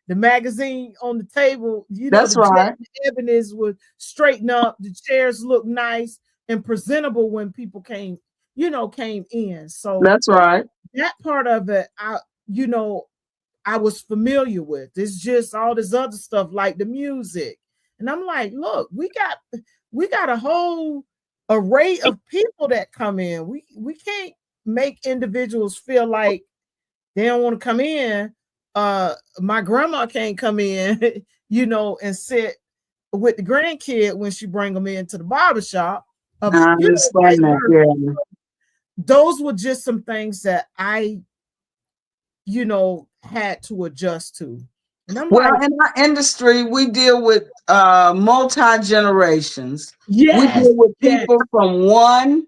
The magazine on the table, That's the jet right. and the ebonies would straighten up. The chairs look nice and presentable when people came in. So That's right. that part of it, you know, I was familiar with. It's just all this other stuff like the music. And I'm like, look, we got a whole array of people that come in. We can't make individuals feel like they don't want to come in. My grandma can't come in, and sit with the grandkid when she bring them into the barbershop. I Vice understand that. versa. Yeah. Those were just some things that I had to adjust to. And I'm Well, like, in our industry, we deal with multi-generations. We yes, deal with yes. people from 1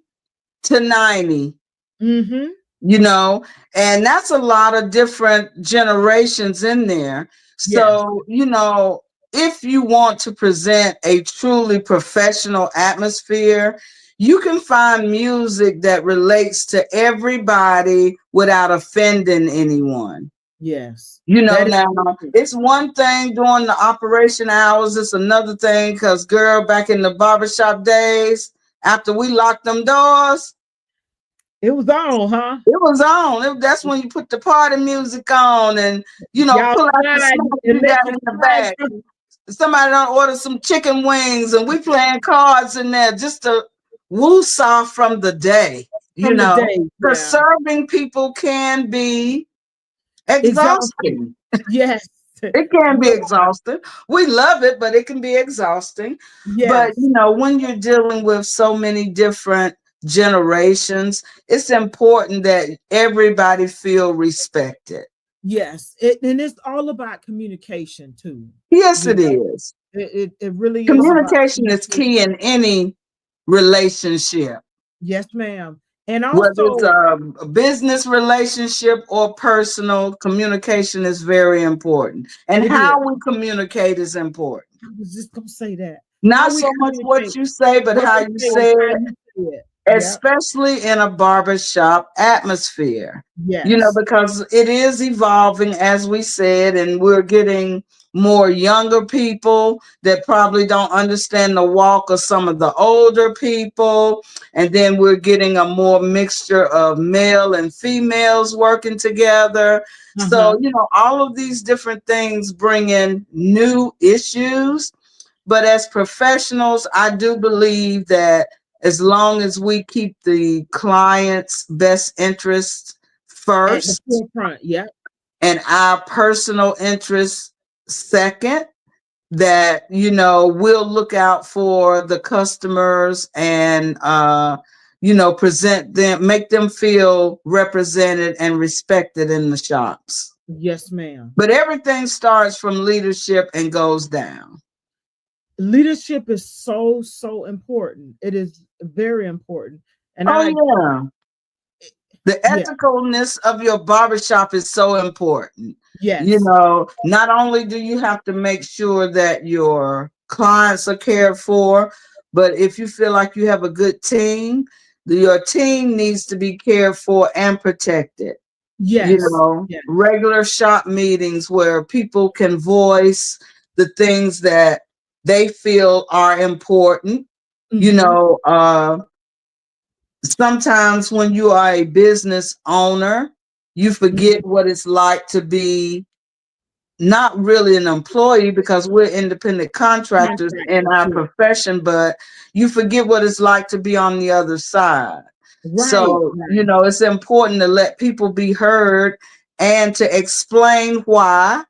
to 90, Mm-hmm. you know, and that's a lot of different generations in there. Yes. So, you know, if you want to present a truly professional atmosphere, you can find music that relates to everybody without offending anyone. Yes. You know, That is now true. it's one thing during the operation hours, it's another thing because, girl, back in the barbershop days, after we locked them doors, It was on, huh? it was on. That's when you put the party music on and, you know, Y'all pull out the slide snacks and you let got you in the slide bag. Somebody done order some chicken wings and we playing cards in there just to woo-saw from the day, you from the know. day. Because Yeah. serving people can be Exhausting. exhausting. Yes. It can be You're right. exhausting. We love it, but it can be exhausting. But, Yes. you know, when you're dealing with so many different generations, it's important that everybody feel respected. Yes. And it's all about communication too. Yes, You it know, is. it really is about Communication is key communication. in any relationship. Yes, ma'am. And Whether it's also, a business relationship or personal, communication is very important. And it is. how we communicate is important. I was just gonna say that. How Not we so much what communicate, you say, but what how we you say and say how it, you say it. Yep. especially in a barbershop atmosphere. You know, Yes. because it is evolving, as we said, and we're getting more younger people that probably don't understand the walk of some of the older people. And then we're getting a more mixture of male and females working together. Uh-huh. So, you know, all of these different things bring in new issues. But as professionals, I do believe that as long as we keep the client's best interests At the first forefront. Yep. and our personal interests second, that, you know, we'll look out for the customers and, you know, present them, make them feel represented and respected in the shops. Yes, ma'am. But everything starts from leadership and goes down. Leadership is so important. It is very important. And Oh, I yeah. The yeah, ethicalness of your barbershop is so important. You yes. know, not only do you have to make sure that your clients are cared for, but if you feel like you have a good team, your team needs to be cared for and protected. You Yes. know, Yes. regular shop meetings where people can voice the things that they feel are important. You Mm-hmm. know, sometimes when you are a business owner, you Mm-hmm. forget what it's like to be not really an employee because we're independent contractors in Contractor our too. profession, but you forget what it's like to be on the other side. Right. So, you Right. know, it's important to let people be heard and to explain why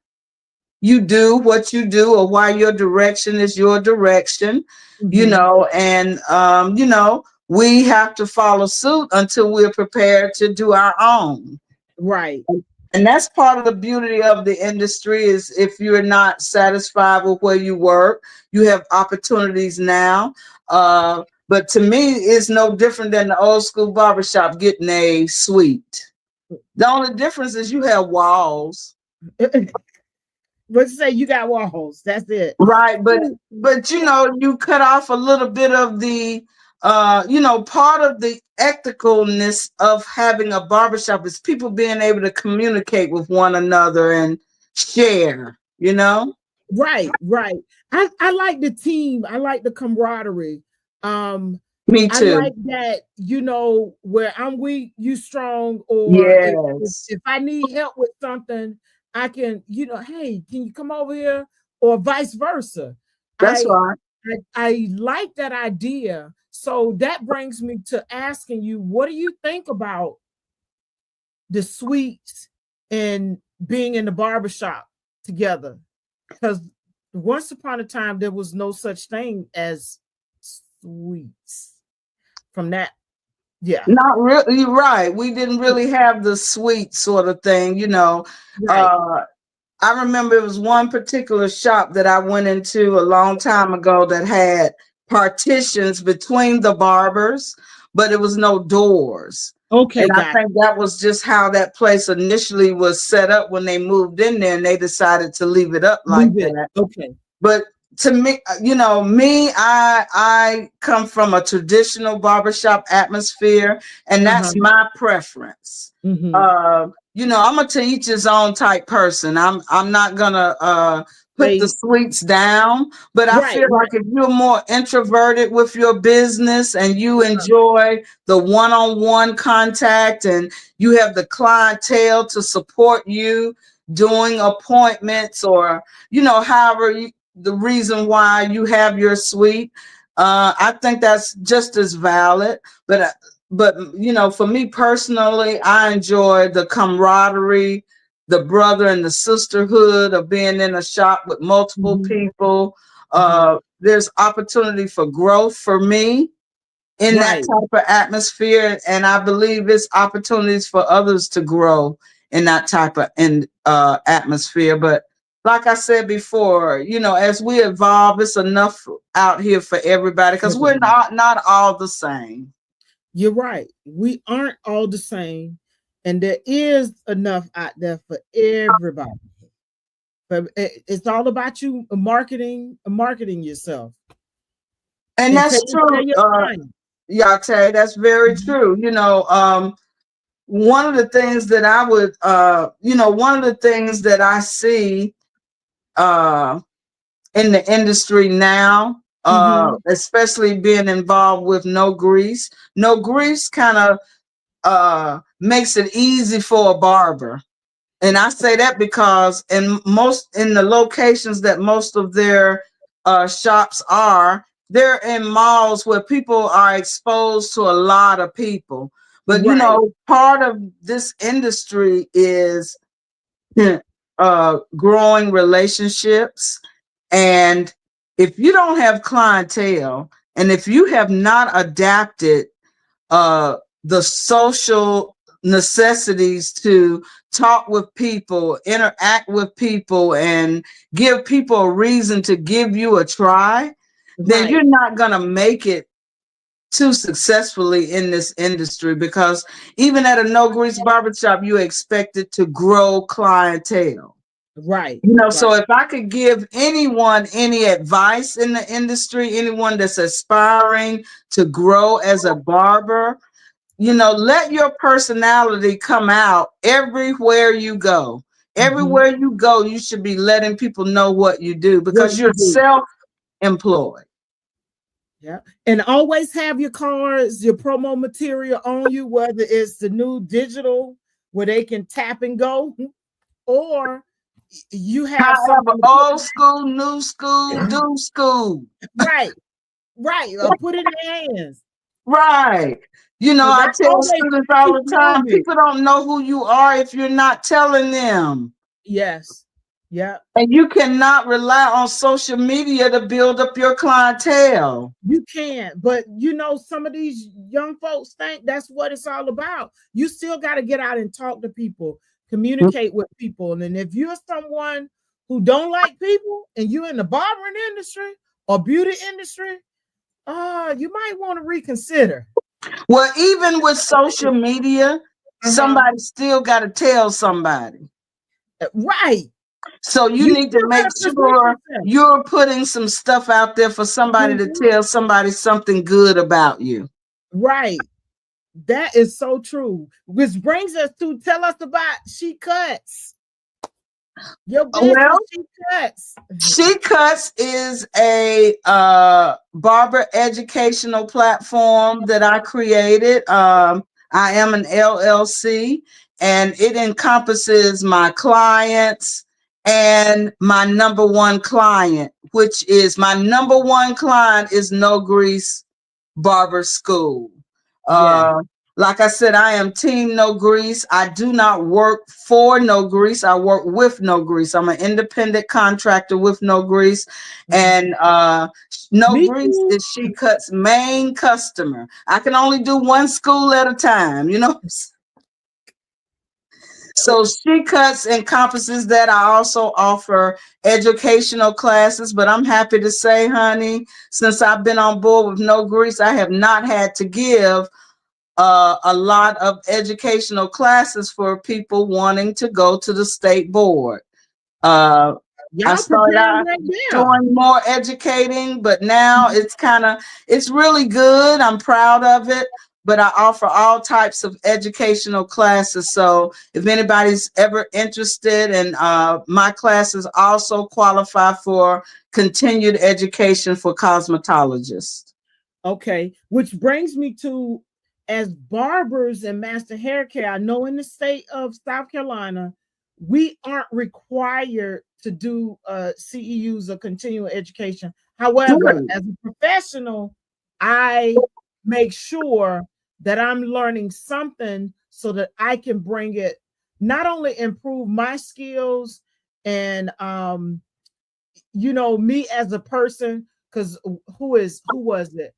you do what you do or why your direction is your direction, you Mm-hmm. know, and, you know, we have to follow suit until we're prepared to do our own. Right. And that's part of the beauty of the industry is if you're not satisfied with where you work, you have opportunities now. But to me, it's no different than the old school barbershop getting a suite. The only difference is you have walls. Let's say you got walls. That's it. Right, but you know, you cut off a little bit of the you know, part of the ethicalness of having a barbershop is people being able to communicate with one another and share, you know? Right, right. I like the team. I like the camaraderie. Um, Me I too. like that, you know, where I'm weak, you strong, or Yes. if I need help with something, I can, you know, hey, can you come over here? Or vice versa. That's I right. I like that idea. So that brings me to asking you, what do you think about the suites and being in the barbershop together? Because once upon a time there was no such thing as sweets from that Yeah. Not really. You're right. We didn't really have the sweet sort of thing, you know. Right. I remember it was one particular shop that I went into a long time ago that had partitions between the barbers, but it was no doors. Okay, And I got think that was just how that place initially was set up when they moved in there, and they decided to leave it up like move it. that. Okay. But to me, you know, I come from a traditional barbershop atmosphere, and Uh-huh. that's my preference. Mm-hmm. You know, I'm a to each his own type person. I'm not gonna put the They sweets down, but I right, feel right. like if you're more introverted with your business and you Uh-huh. enjoy the one-on-one contact and you have the clientele to support you doing appointments, or you know, however the reason why you have your suite, I think that's just as valid. But you know, for me personally, I enjoy the camaraderie, the brother and the sisterhood of being in a shop with multiple Mm-hmm. people. Mm-hmm. There's opportunity for growth for me in that Right. type of atmosphere, and I believe it's opportunities for others to grow in that type of atmosphere. But like I said before, you know, as we evolve, it's enough out here for everybody because we're Everybody. not all the same. You're right. We aren't all the same, and there is enough out there for everybody. But it's all about you marketing yourself And and that's taking care true, of your client. Yah-Tay, that's very Mhm. true. You know, one of the things that I would, you know, one of the things that I see uh, in the industry now, Mhm. especially being involved with no grease. No grease kind of makes it easy for a barber. And I say that because in the locations that most of their shops are, they're in malls where people are exposed to a lot of people. But you Right. know, part of this industry is growing relationships. And if you don't have clientele, and if you have not adapted the social necessities to talk with people, interact with people, and give people a reason to give you a try, then Right. you're not going to make it too successfully in this industry, because even at a no grease barbershop, you expected to grow clientele. Right. You know, Right. so if I could give anyone any advice in the industry, anyone that's aspiring to grow as a barber, you know, let your personality come out everywhere you go. Mhm. Everywhere you go, you should be letting people know what you do, What because you you're do. self-employed. Yeah. And always have your cards, your promo material on you, whether it's the new digital where they can tap and go, or you have However, something to put old school, new school, do school. right, right, put it in their hands. Right. You know, Because I I tell always students all the keep time, on it. people don't know who you are if you're not telling them. Yes. Yeah. And you cannot rely on social media to build up your clientele. You can, but you know, some of these young folks think that's what it's all about. You still got to get out and talk to people, communicate with people. And if you're someone who don't like people and you're in the barbering industry or beauty industry, you might want to reconsider. Well, even with social media, Uh-huh. somebody still got to tell somebody. Right. So you You need to still got make to present sure yourself. you're putting some stuff out there for somebody to Mhm. tell somebody something good about you. Right. That is so true. Which brings us to tell us about She Cuts. Your Well, business, She Cuts. She Cuts is a barber educational platform that I created. I am an LLC, and it encompasses my clients and my number one client, which is my number one client is No Grease Barber School. Yeah. Like I said, I am team no grease. I do not work for no grease. I work with no grease. I'm an independent contractor with no grease. And no Me grease too. is She Cuts' main customer. I can only do one school at a time, you know. So She Cuts encompasses that. I also offer educational classes, but I'm happy to say, honey, since I've been on board with no grease, I have not had to give a lot of educational classes for people wanting to go to the state board. I Y'all started preparing out right now. doing more educating, but now it's really good. I'm proud of it. But I offer all types of educational classes. So if anybody's ever interested, and my classes also qualify for continued education for cosmetologists. Okay, which brings me to, as barbers and master hair care, I know in the state of South Carolina, we aren't required to do CEUs or continuing education. However, Good. as a professional, I make sure that I'm learning something so that I can bring it, not only improve my skills and me as a person, because who was it?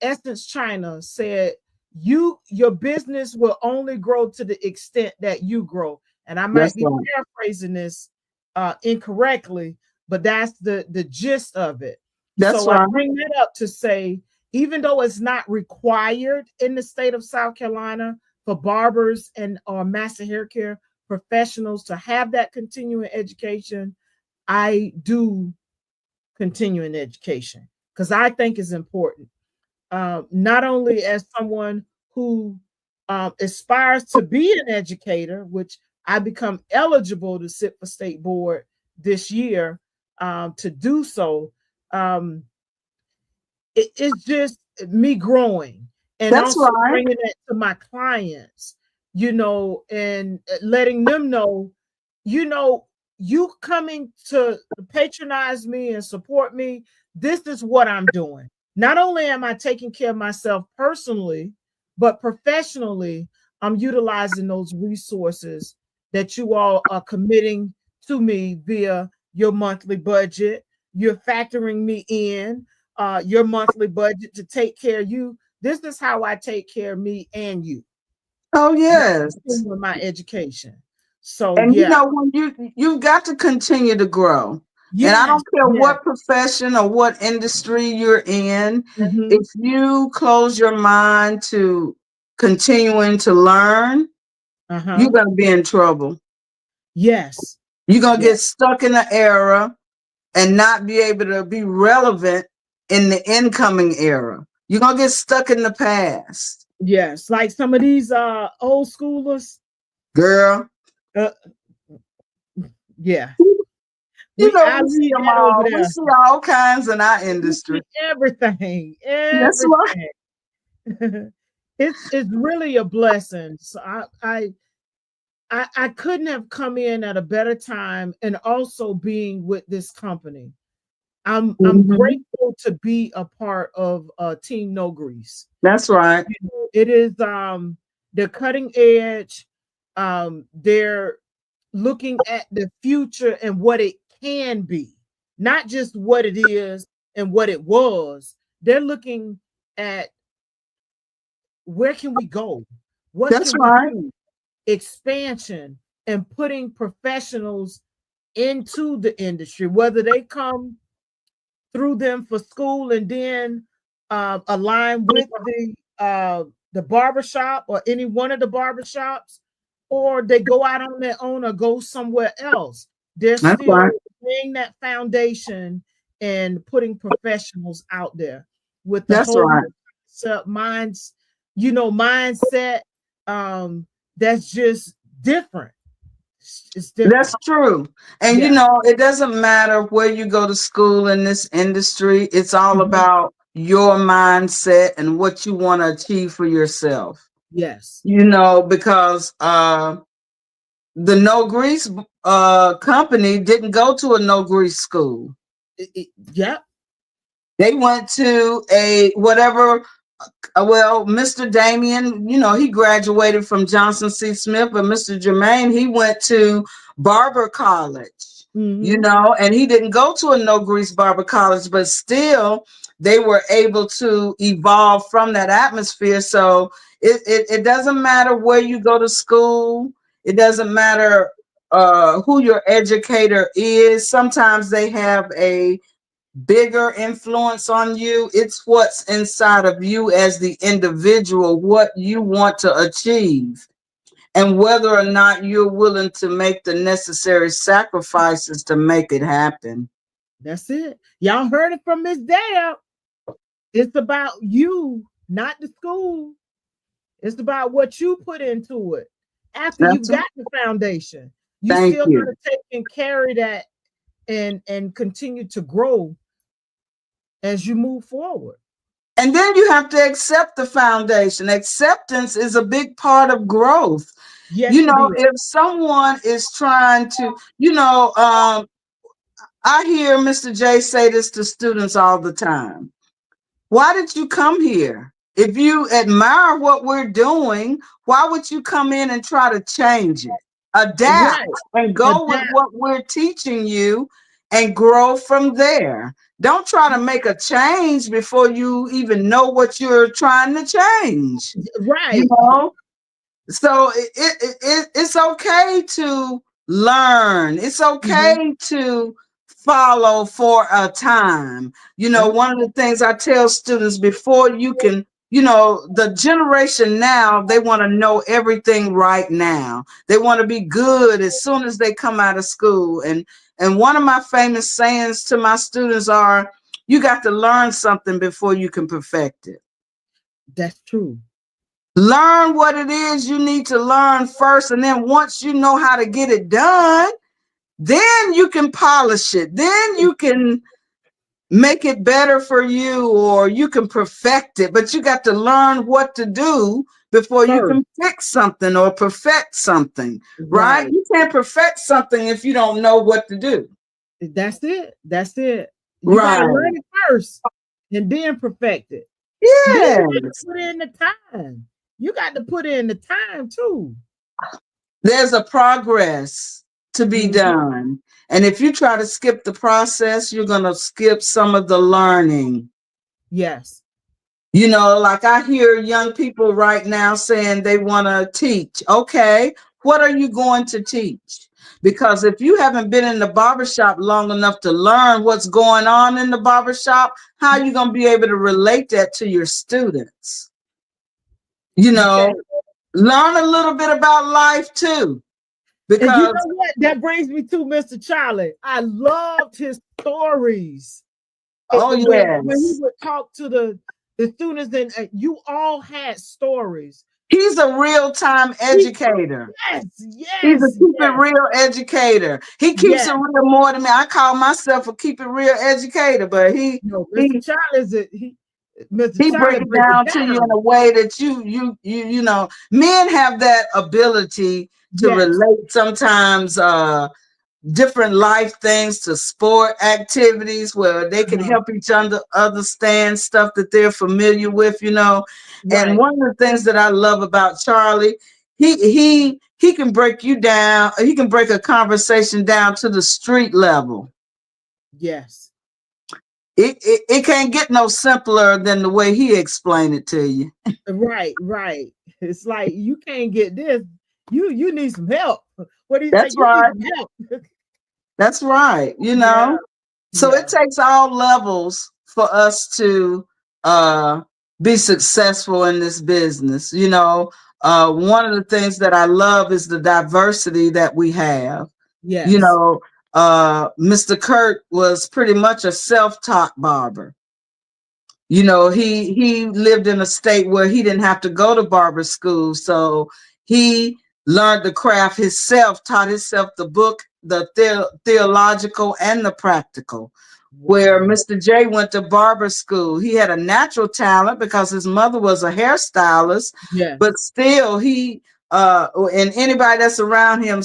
Essence China said, your business will only grow to the extent that you grow. And I might That's be right. paraphrasing this incorrectly, but that's the gist of it. That's So I right. bring that up to say, even though it's not required in the state of South Carolina for barbers and or master hair care professionals to have that continuing education, I do continuing education because I think it's important. Not only as someone who aspires to be an educator, which I become eligible to sit for state board this year to do so. It's just me growing and That's also right. bringing it to my clients, and letting them know, you know, you coming to patronize me and support me. This is what I'm doing. Not only am I taking care of myself personally, but professionally, I'm utilizing those resources that you all are committing to me via your monthly budget. You're factoring me in your monthly budget to take care of you. This is how I take care of me and you. Oh yes. With my education. So And you yeah, know, when you've got to continue to grow. And I yes, don't care yes. what profession or what industry you're in, Mm-hmm. if you close your mind to continuing to learn, you're Uh-huh. going to be in trouble. Yes. You're going to Yes. get stuck in an era and not be able to be relevant in the incoming era. You're going to get stuck in the past. Yes. Like some of these old schoolers. Girl, Uh, yeah. you know, I we see leave them that over all. We there. see all kinds in our We industry. see everything. That's right. Everything. It's really a blessing. So I couldn't have come in at a better time, and also being with this company. I'm Mhm. grateful to be a part of Team No Grease. That's right. It is they're cutting edge. They're looking at the future and what it can be, not just what it is and what it was. They're looking at where can we go? What That's can we right. do? Expansion and putting professionals into the industry, whether they come through them for school and then align with the barbershop or any one of the barbershops, or they go out on their own or go somewhere else. They're That's still right. laying that foundation and putting professionals out there with the That's whole right. mindset that's just different. It's That's different. true. And you Yeah. know, it doesn't matter where you go to school in this industry. It's all Mhm. about your mindset and what you want to achieve for yourself. Yes. You know, because the no grease company didn't go to a no grease school. Yeah. They went to a whatever Well, Mr. Damien, he graduated from Johnson C. Smith, but Mr. Jermaine, he went to Barber College, and he didn't go to a no grease barber college, but still they were able to evolve from that atmosphere. So it doesn't matter where you go to school. It doesn't matter who your educator is. Sometimes they have a bigger influence on you. It's what's inside of you as the individual, what you want to achieve, and whether or not you're willing to make the necessary sacrifices to make it happen. That's it. Y'all heard it from Miss Deb. It's about you, not the school. It's about what you put into it. After you've got the foundation, you still got to take and carry that and continue to grow as you move forward. And then you have to accept the foundation. Acceptance is a big part of growth. Yes, if someone is trying to, I hear Mr. J say this to students all the time. Why did you come here? If you admire what we're doing, why would you come in and try to change it? Adapt and go with what we're teaching you and grow from there. Don't try to make a change before you even know what you're trying to change. Right. So it's okay to learn. It's okay to follow for a time. One of the things I tell students, before you can, the generation now, they want to know everything right now. They want to be good as soon as they come out of school. And one of my famous sayings to my students are, you got to learn something before you can perfect it. That's true. Learn what it is you need to learn first. And then once you know how to get it done, then you can polish it. Then you can make it better for you, or you can perfect it. But you got to learn what to do before you can fix something or perfect something, right? You can't perfect something if you don't know what to do. That's it. You got to learn it first and then perfect it. Yeah. You got to put in the time. You got to put in the time too. There's a progress to be done. And if you try to skip the process, you're going to skip some of the learning. Yes. Like I hear young people right now saying they want to teach. Okay, what are you going to teach? Because if you haven't been in the barbershop long enough to learn what's going on in the barbershop, how are you going to be able to relate that to your students? Learn a little bit about life too. Because and you know what? That brings me to Mr. Charlie. I loved his stories. Oh, yes. When he would talk to the students, and you all had stories. He's a real-time educator. Yes. He's a keep it real educator. He keeps it real more than me. I call myself a keep it real educator, but Mr. Charlie he breaks it down to you in a way that you know, men have that ability to relate sometimes different life things to sport activities where they can help each other understand stuff that they're familiar with, And one of the things that I love about Charlie, he can break you down. He can break a conversation down to the street level. Yes. It can't get no simpler than the way he explained it to you. Right. It's like, you can't get this. You need some help. What do you That's think? right. That's right. So it takes all levels for us to be successful in this business. One of the things that I love is the diversity that we have. Yes. Mr. Kurt was pretty much a self-taught barber. He lived in a state where he didn't have to go to barber school. So he learned the craft himself, taught himself the book, the theological and the practical. Where Mr. J went to barber school. He had a natural talent because his mother was a hairstylist, but still he and anybody that's around him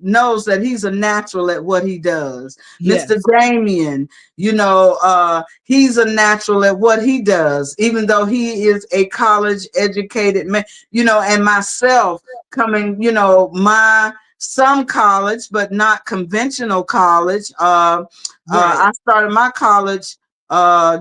knows that he's a natural at what he does. Yes. Mr. Damien, you know, he's a natural at what he does, even though he is a college educated man, you know, and myself coming, you know, some college, but not conventional college. I started my college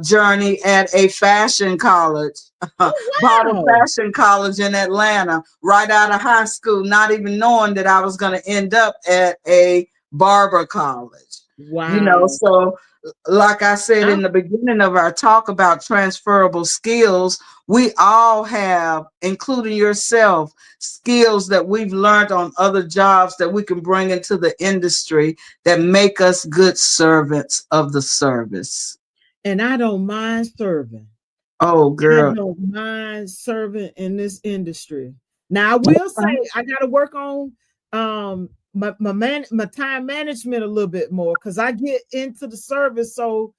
journey at a fashion college. Bought a fashion college in Atlanta right out of high school, not even knowing that I was going to end up at a barber college. Wow. You know, so like I said in the beginning of our talk about transferable skills, we all have, including yourself, skills that we've learned on other jobs that we can bring into the industry that make us good servants of the service. And I don't mind serving. Oh, girl. I don't mind serving in this industry. Now, I will say I got to work on my time management a little bit more, because I get into the service. So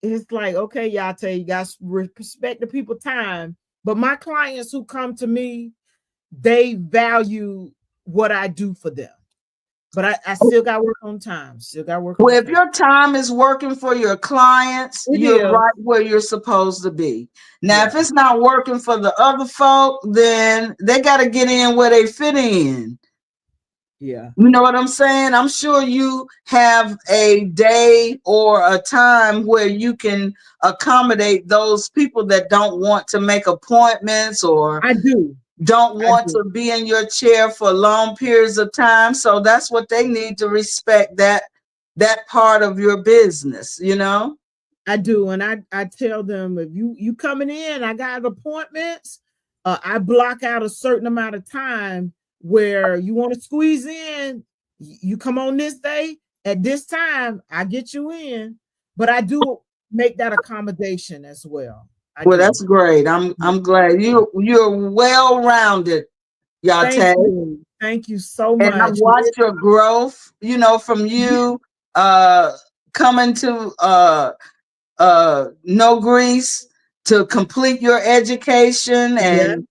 it's like, okay, Yah-Tay, you got to respect the people's time. But my clients who come to me, they value what I do for them. But I still got to work on time. Still got to work. Well, if your time is working for your clients, you're right where you're supposed to be. Now, if it's not working for the other folk, then they got to get in where they fit in. Yeah. You know what I'm saying? I'm sure you have a day or a time where you can accommodate those people that don't want to make appointments, or I do. Don't want to be in your chair for long periods of time. So that's what they need to respect, that part of your business, you know? I do. And I tell them, if you coming in, I got appointments. I block out a certain amount of time where you want to squeeze in. You come on this day at this time, I get you in. But I do make that accommodation as well. Well, that's great. I'm glad you're well-rounded, Yah-Tay. Thank you so much. And I've watched your growth, you know, from you coming to No Grease to complete your education, and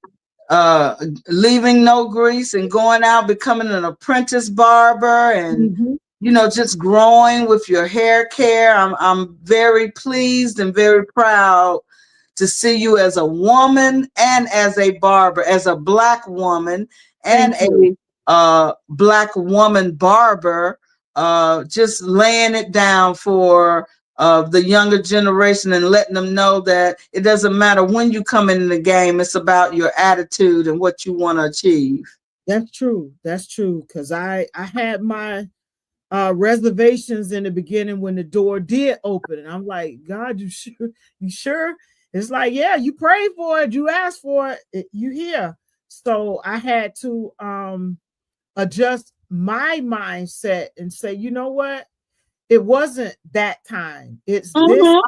leaving No Grease and going out becoming an apprentice barber, and you know, just growing with your hair care. I'm very pleased and very proud to see you as a woman and as a barber, as a Black woman and a Black woman barber, just laying it down for the younger generation and letting them know that it doesn't matter when you come in the game, it's about your attitude and what you want to achieve. That's true. That's true. Because I had my reservations in the beginning when the door did open, and I'm like, God, you sure? You sure? It's like, yeah, you prayed for it, you asked for it, you here. So I had to adjust my mindset and say, you know what? It wasn't that time. It's this time.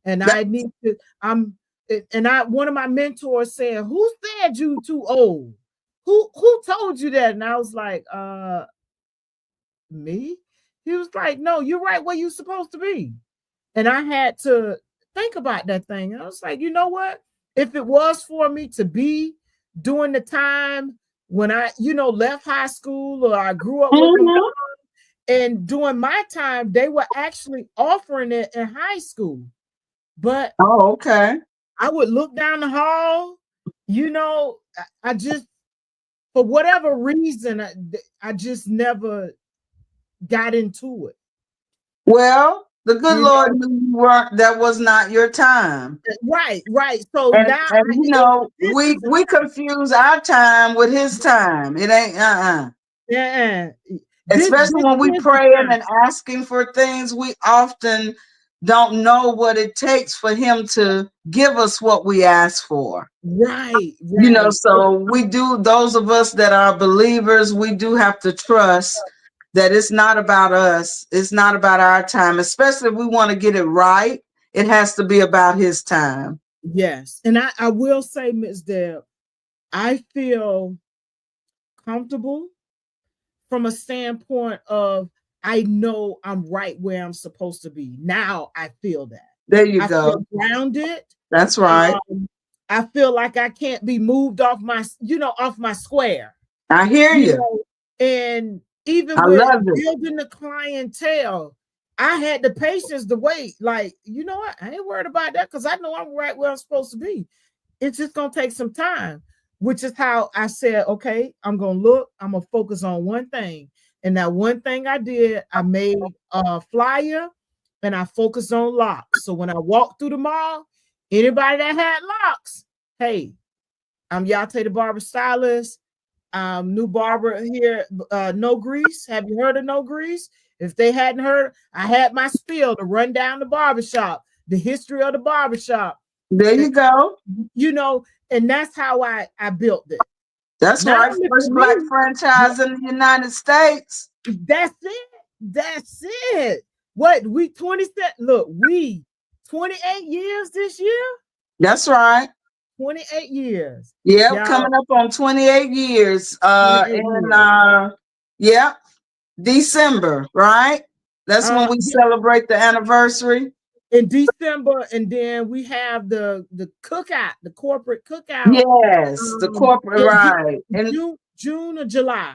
And I need to, one of my mentors said, who said you too old? Who told you that? And I was like, me? He was like, no, you're right where you're supposed to be. And I had to think about that thing. And I was like, you know what? If it was for me to be during the time when I, left high school, or I grew up with the mom, and during my time, they were actually offering it in high school. But I would look down the hall, I just, for whatever reason, I just never got into it. Well, the good Lord knew you weren't, that was not your time. Right. So now, we confuse our time with his time. It ain't Yeah. Especially when we praying and asking for things, we often don't know what it takes for him to give us what we ask for. Right. So we do, those of us that are believers, we do have to trust that it's not about us. It's not about our time, especially if we want to get it right. It has to be about his time. Yes. And I will say, Ms. Deb, I feel comfortable from a standpoint of, I know I'm right where I'm supposed to be. Now I feel that. There you go. Feel grounded. That's right. I feel like I can't be moved off my, off my square. I hear you. And even I with love it. building the clientele, I had the patience to wait. Like, you know what? I ain't worried about that because I know I'm right where I'm supposed to be. It's just going to take some time, which is how I said, okay, I'm going to focus on one thing. And that one thing I did, I made a flyer and I focused on locks. So when I walked through the mall, anybody that had locks, hey, I'm Yah-Tay the Barber Stylist. New barber here, No Grease. Have you heard of No Grease? If they hadn't heard, I had my spiel to run down the barbershop, the history of the barbershop. There you go. And that's how I built it. That's right. First Black franchise in the United States. That's it. What, we 28 years this year? That's right. 28 years. Yeah, coming up on 28 years. December, right? That's when we celebrate the anniversary. In December, and then we have the cookout, the corporate cookout. Yes, the corporate, right. In June or July?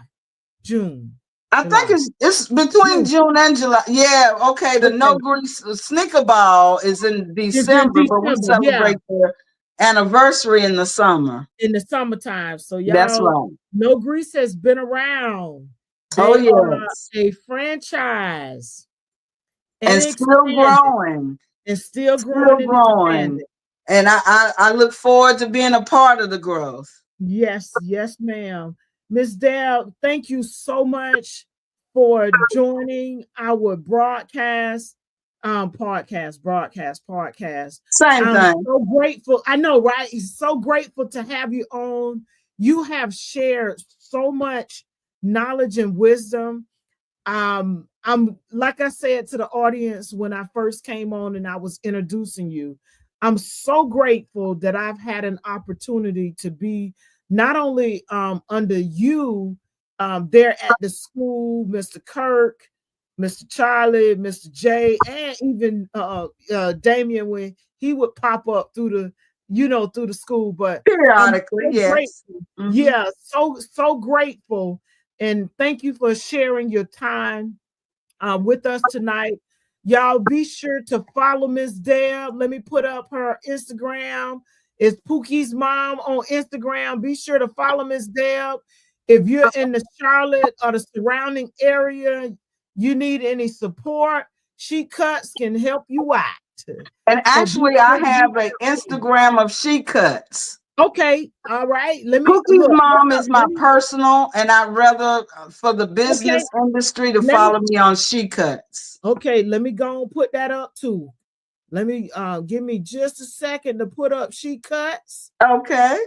June. I think it's between June and July. Yeah, okay. The No Grease Sneaker Ball is in December, but we celebrate the anniversary in the summer. In the summertime. So y'all, that's right. No Grease has been around. They are a franchise. And still growing. And still growing. And I look forward to being a part of the growth. Yes, ma'am. Miss Deb, thank you so much for joining our podcast. Same thing. I'm so grateful. I know, right? So grateful to have you on. You have shared so much knowledge and wisdom. I'm like I said to the audience when I first came on and I was introducing you, I'm so grateful that I've had an opportunity to be not only under you there at the school, Mr. Kirk, Mr. Charlie, Mr. J, and even Damien when he would pop up through the school, but periodically, yes. Mm-hmm. Yeah, so grateful. And thank you for sharing your time with us tonight. Y'all be sure to follow Miss Deb. Let me put up her Instagram. It's Pookie's mom on Instagram. Be sure to follow Miss Deb. If you're in the Charlotte or the surrounding area, you need any support, She Cuts can help you out. And actually, I have an Instagram of She Cuts. Okay, all right. Pookie's mom is my personal, and I'd rather for the business industry to follow me on She Cuts. Okay, let me go and put that up too. Let me give me just a second to put up She Cuts. Okay.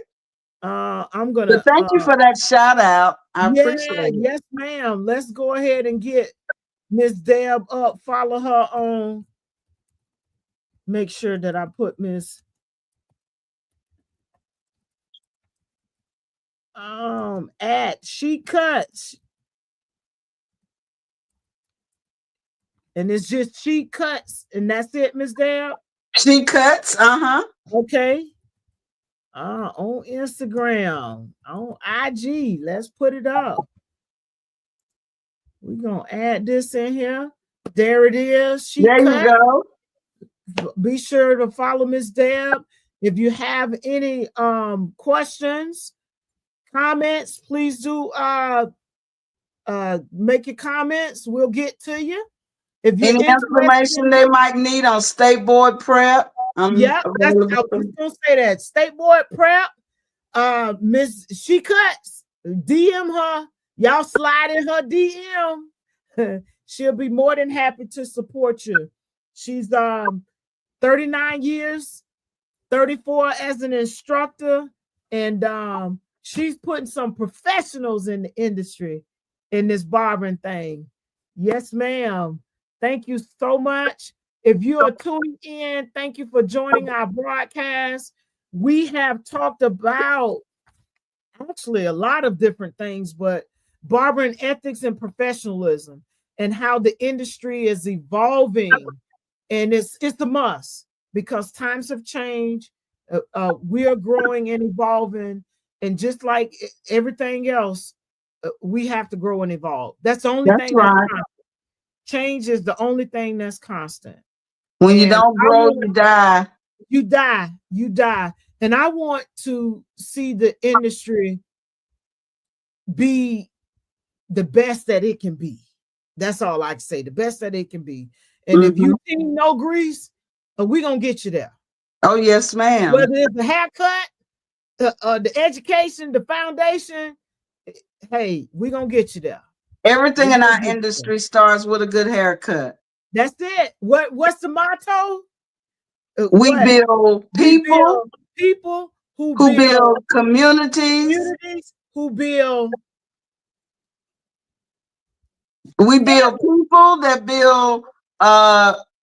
I'm gonna thank you for that shout out. I appreciate it. Yes, ma'am. Let's go ahead and get Miss Deb up. Follow her on. Make sure that I put Miss at She Cuts. And it's just She Cuts, and that's it, Miss Deb. She Cuts, Okay. On Instagram, on IG. Let's put it up. We're gonna add this in here. There it is. There you go. Be sure to follow Miss Deb. If you have any questions, comments, please do make your comments. We'll get to you. If you any information they might need on state board prep. I was gonna say that. State board prep. Miss She Cuts. DM her. Y'all slide in her DM. She'll be more than happy to support you. She's 39 years, 34 as an instructor, and she's putting some professionals in the industry in this barbering thing. Yes, ma'am. Thank you so much. If you are tuning in, thank you for joining our broadcast. We have talked about actually a lot of different things, but barbering ethics and professionalism and how the industry is evolving. And it's a must because times have changed. We are growing and evolving, and just like everything else, we have to grow and evolve. That's the only That's thing that's right. constant. Change is the only thing that's constant. When you And don't grow, you die. You die. You die. And I want to see the industry be the best that it can be. That's all I can say. The best that it can be. And if you team no grease, we're gonna get you there. Oh, yes, ma'am. Whether it's the haircut, the education, the foundation, hey, we're gonna get you there. Everything in our industry starts with a good haircut. That's it. What's the motto? We build people, who build communities. Who build. We build people that build.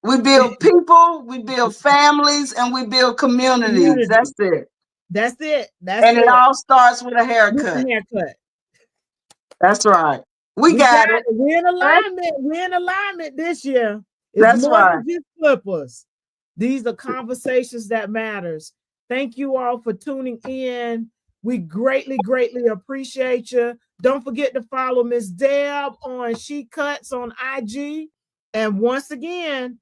We build people. We build families, and we build communities. That's it. That's it. It all starts with a haircut. That's right. We got it. We're in alignment. We're in alignment this year. It's That's more right. than just flippers. These are conversations that matters. Thank you all for tuning in. We greatly, greatly appreciate you. Don't forget to follow Miss Deb on She Cuts on IG. And once again,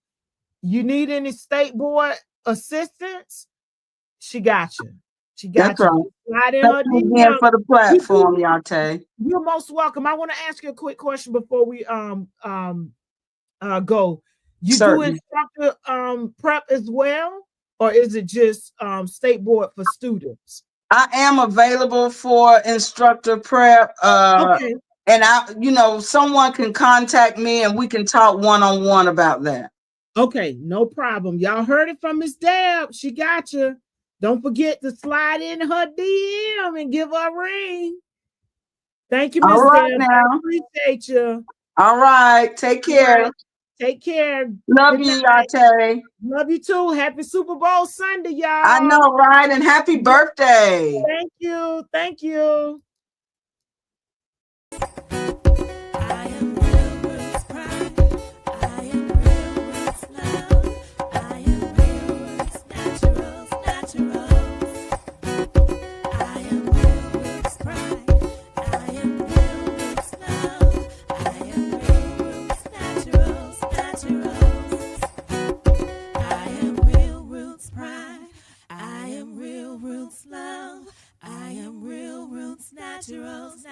you need any state board assistance, she got you. She got you. Right. Thank you again for the platform, Yah-Tay. You're most welcome. I want to ask you a quick question before we go. You Certainly. do instructor prep as well, or is it just state board for students? I am available for instructor prep. Okay. And someone can contact me and we can talk one-on-one about that. Okay, no problem. Y'all heard it from Miss Deb. She got you. Don't forget to slide in her DM and give her a ring. Thank you, Miss Deb. I appreciate you. All right. Take care. Right. Take care. Love you, Yah-Tay. Love you too. Happy Super Bowl Sunday, y'all. I know, right? And happy birthday. Thank you. Thank you. Naturals.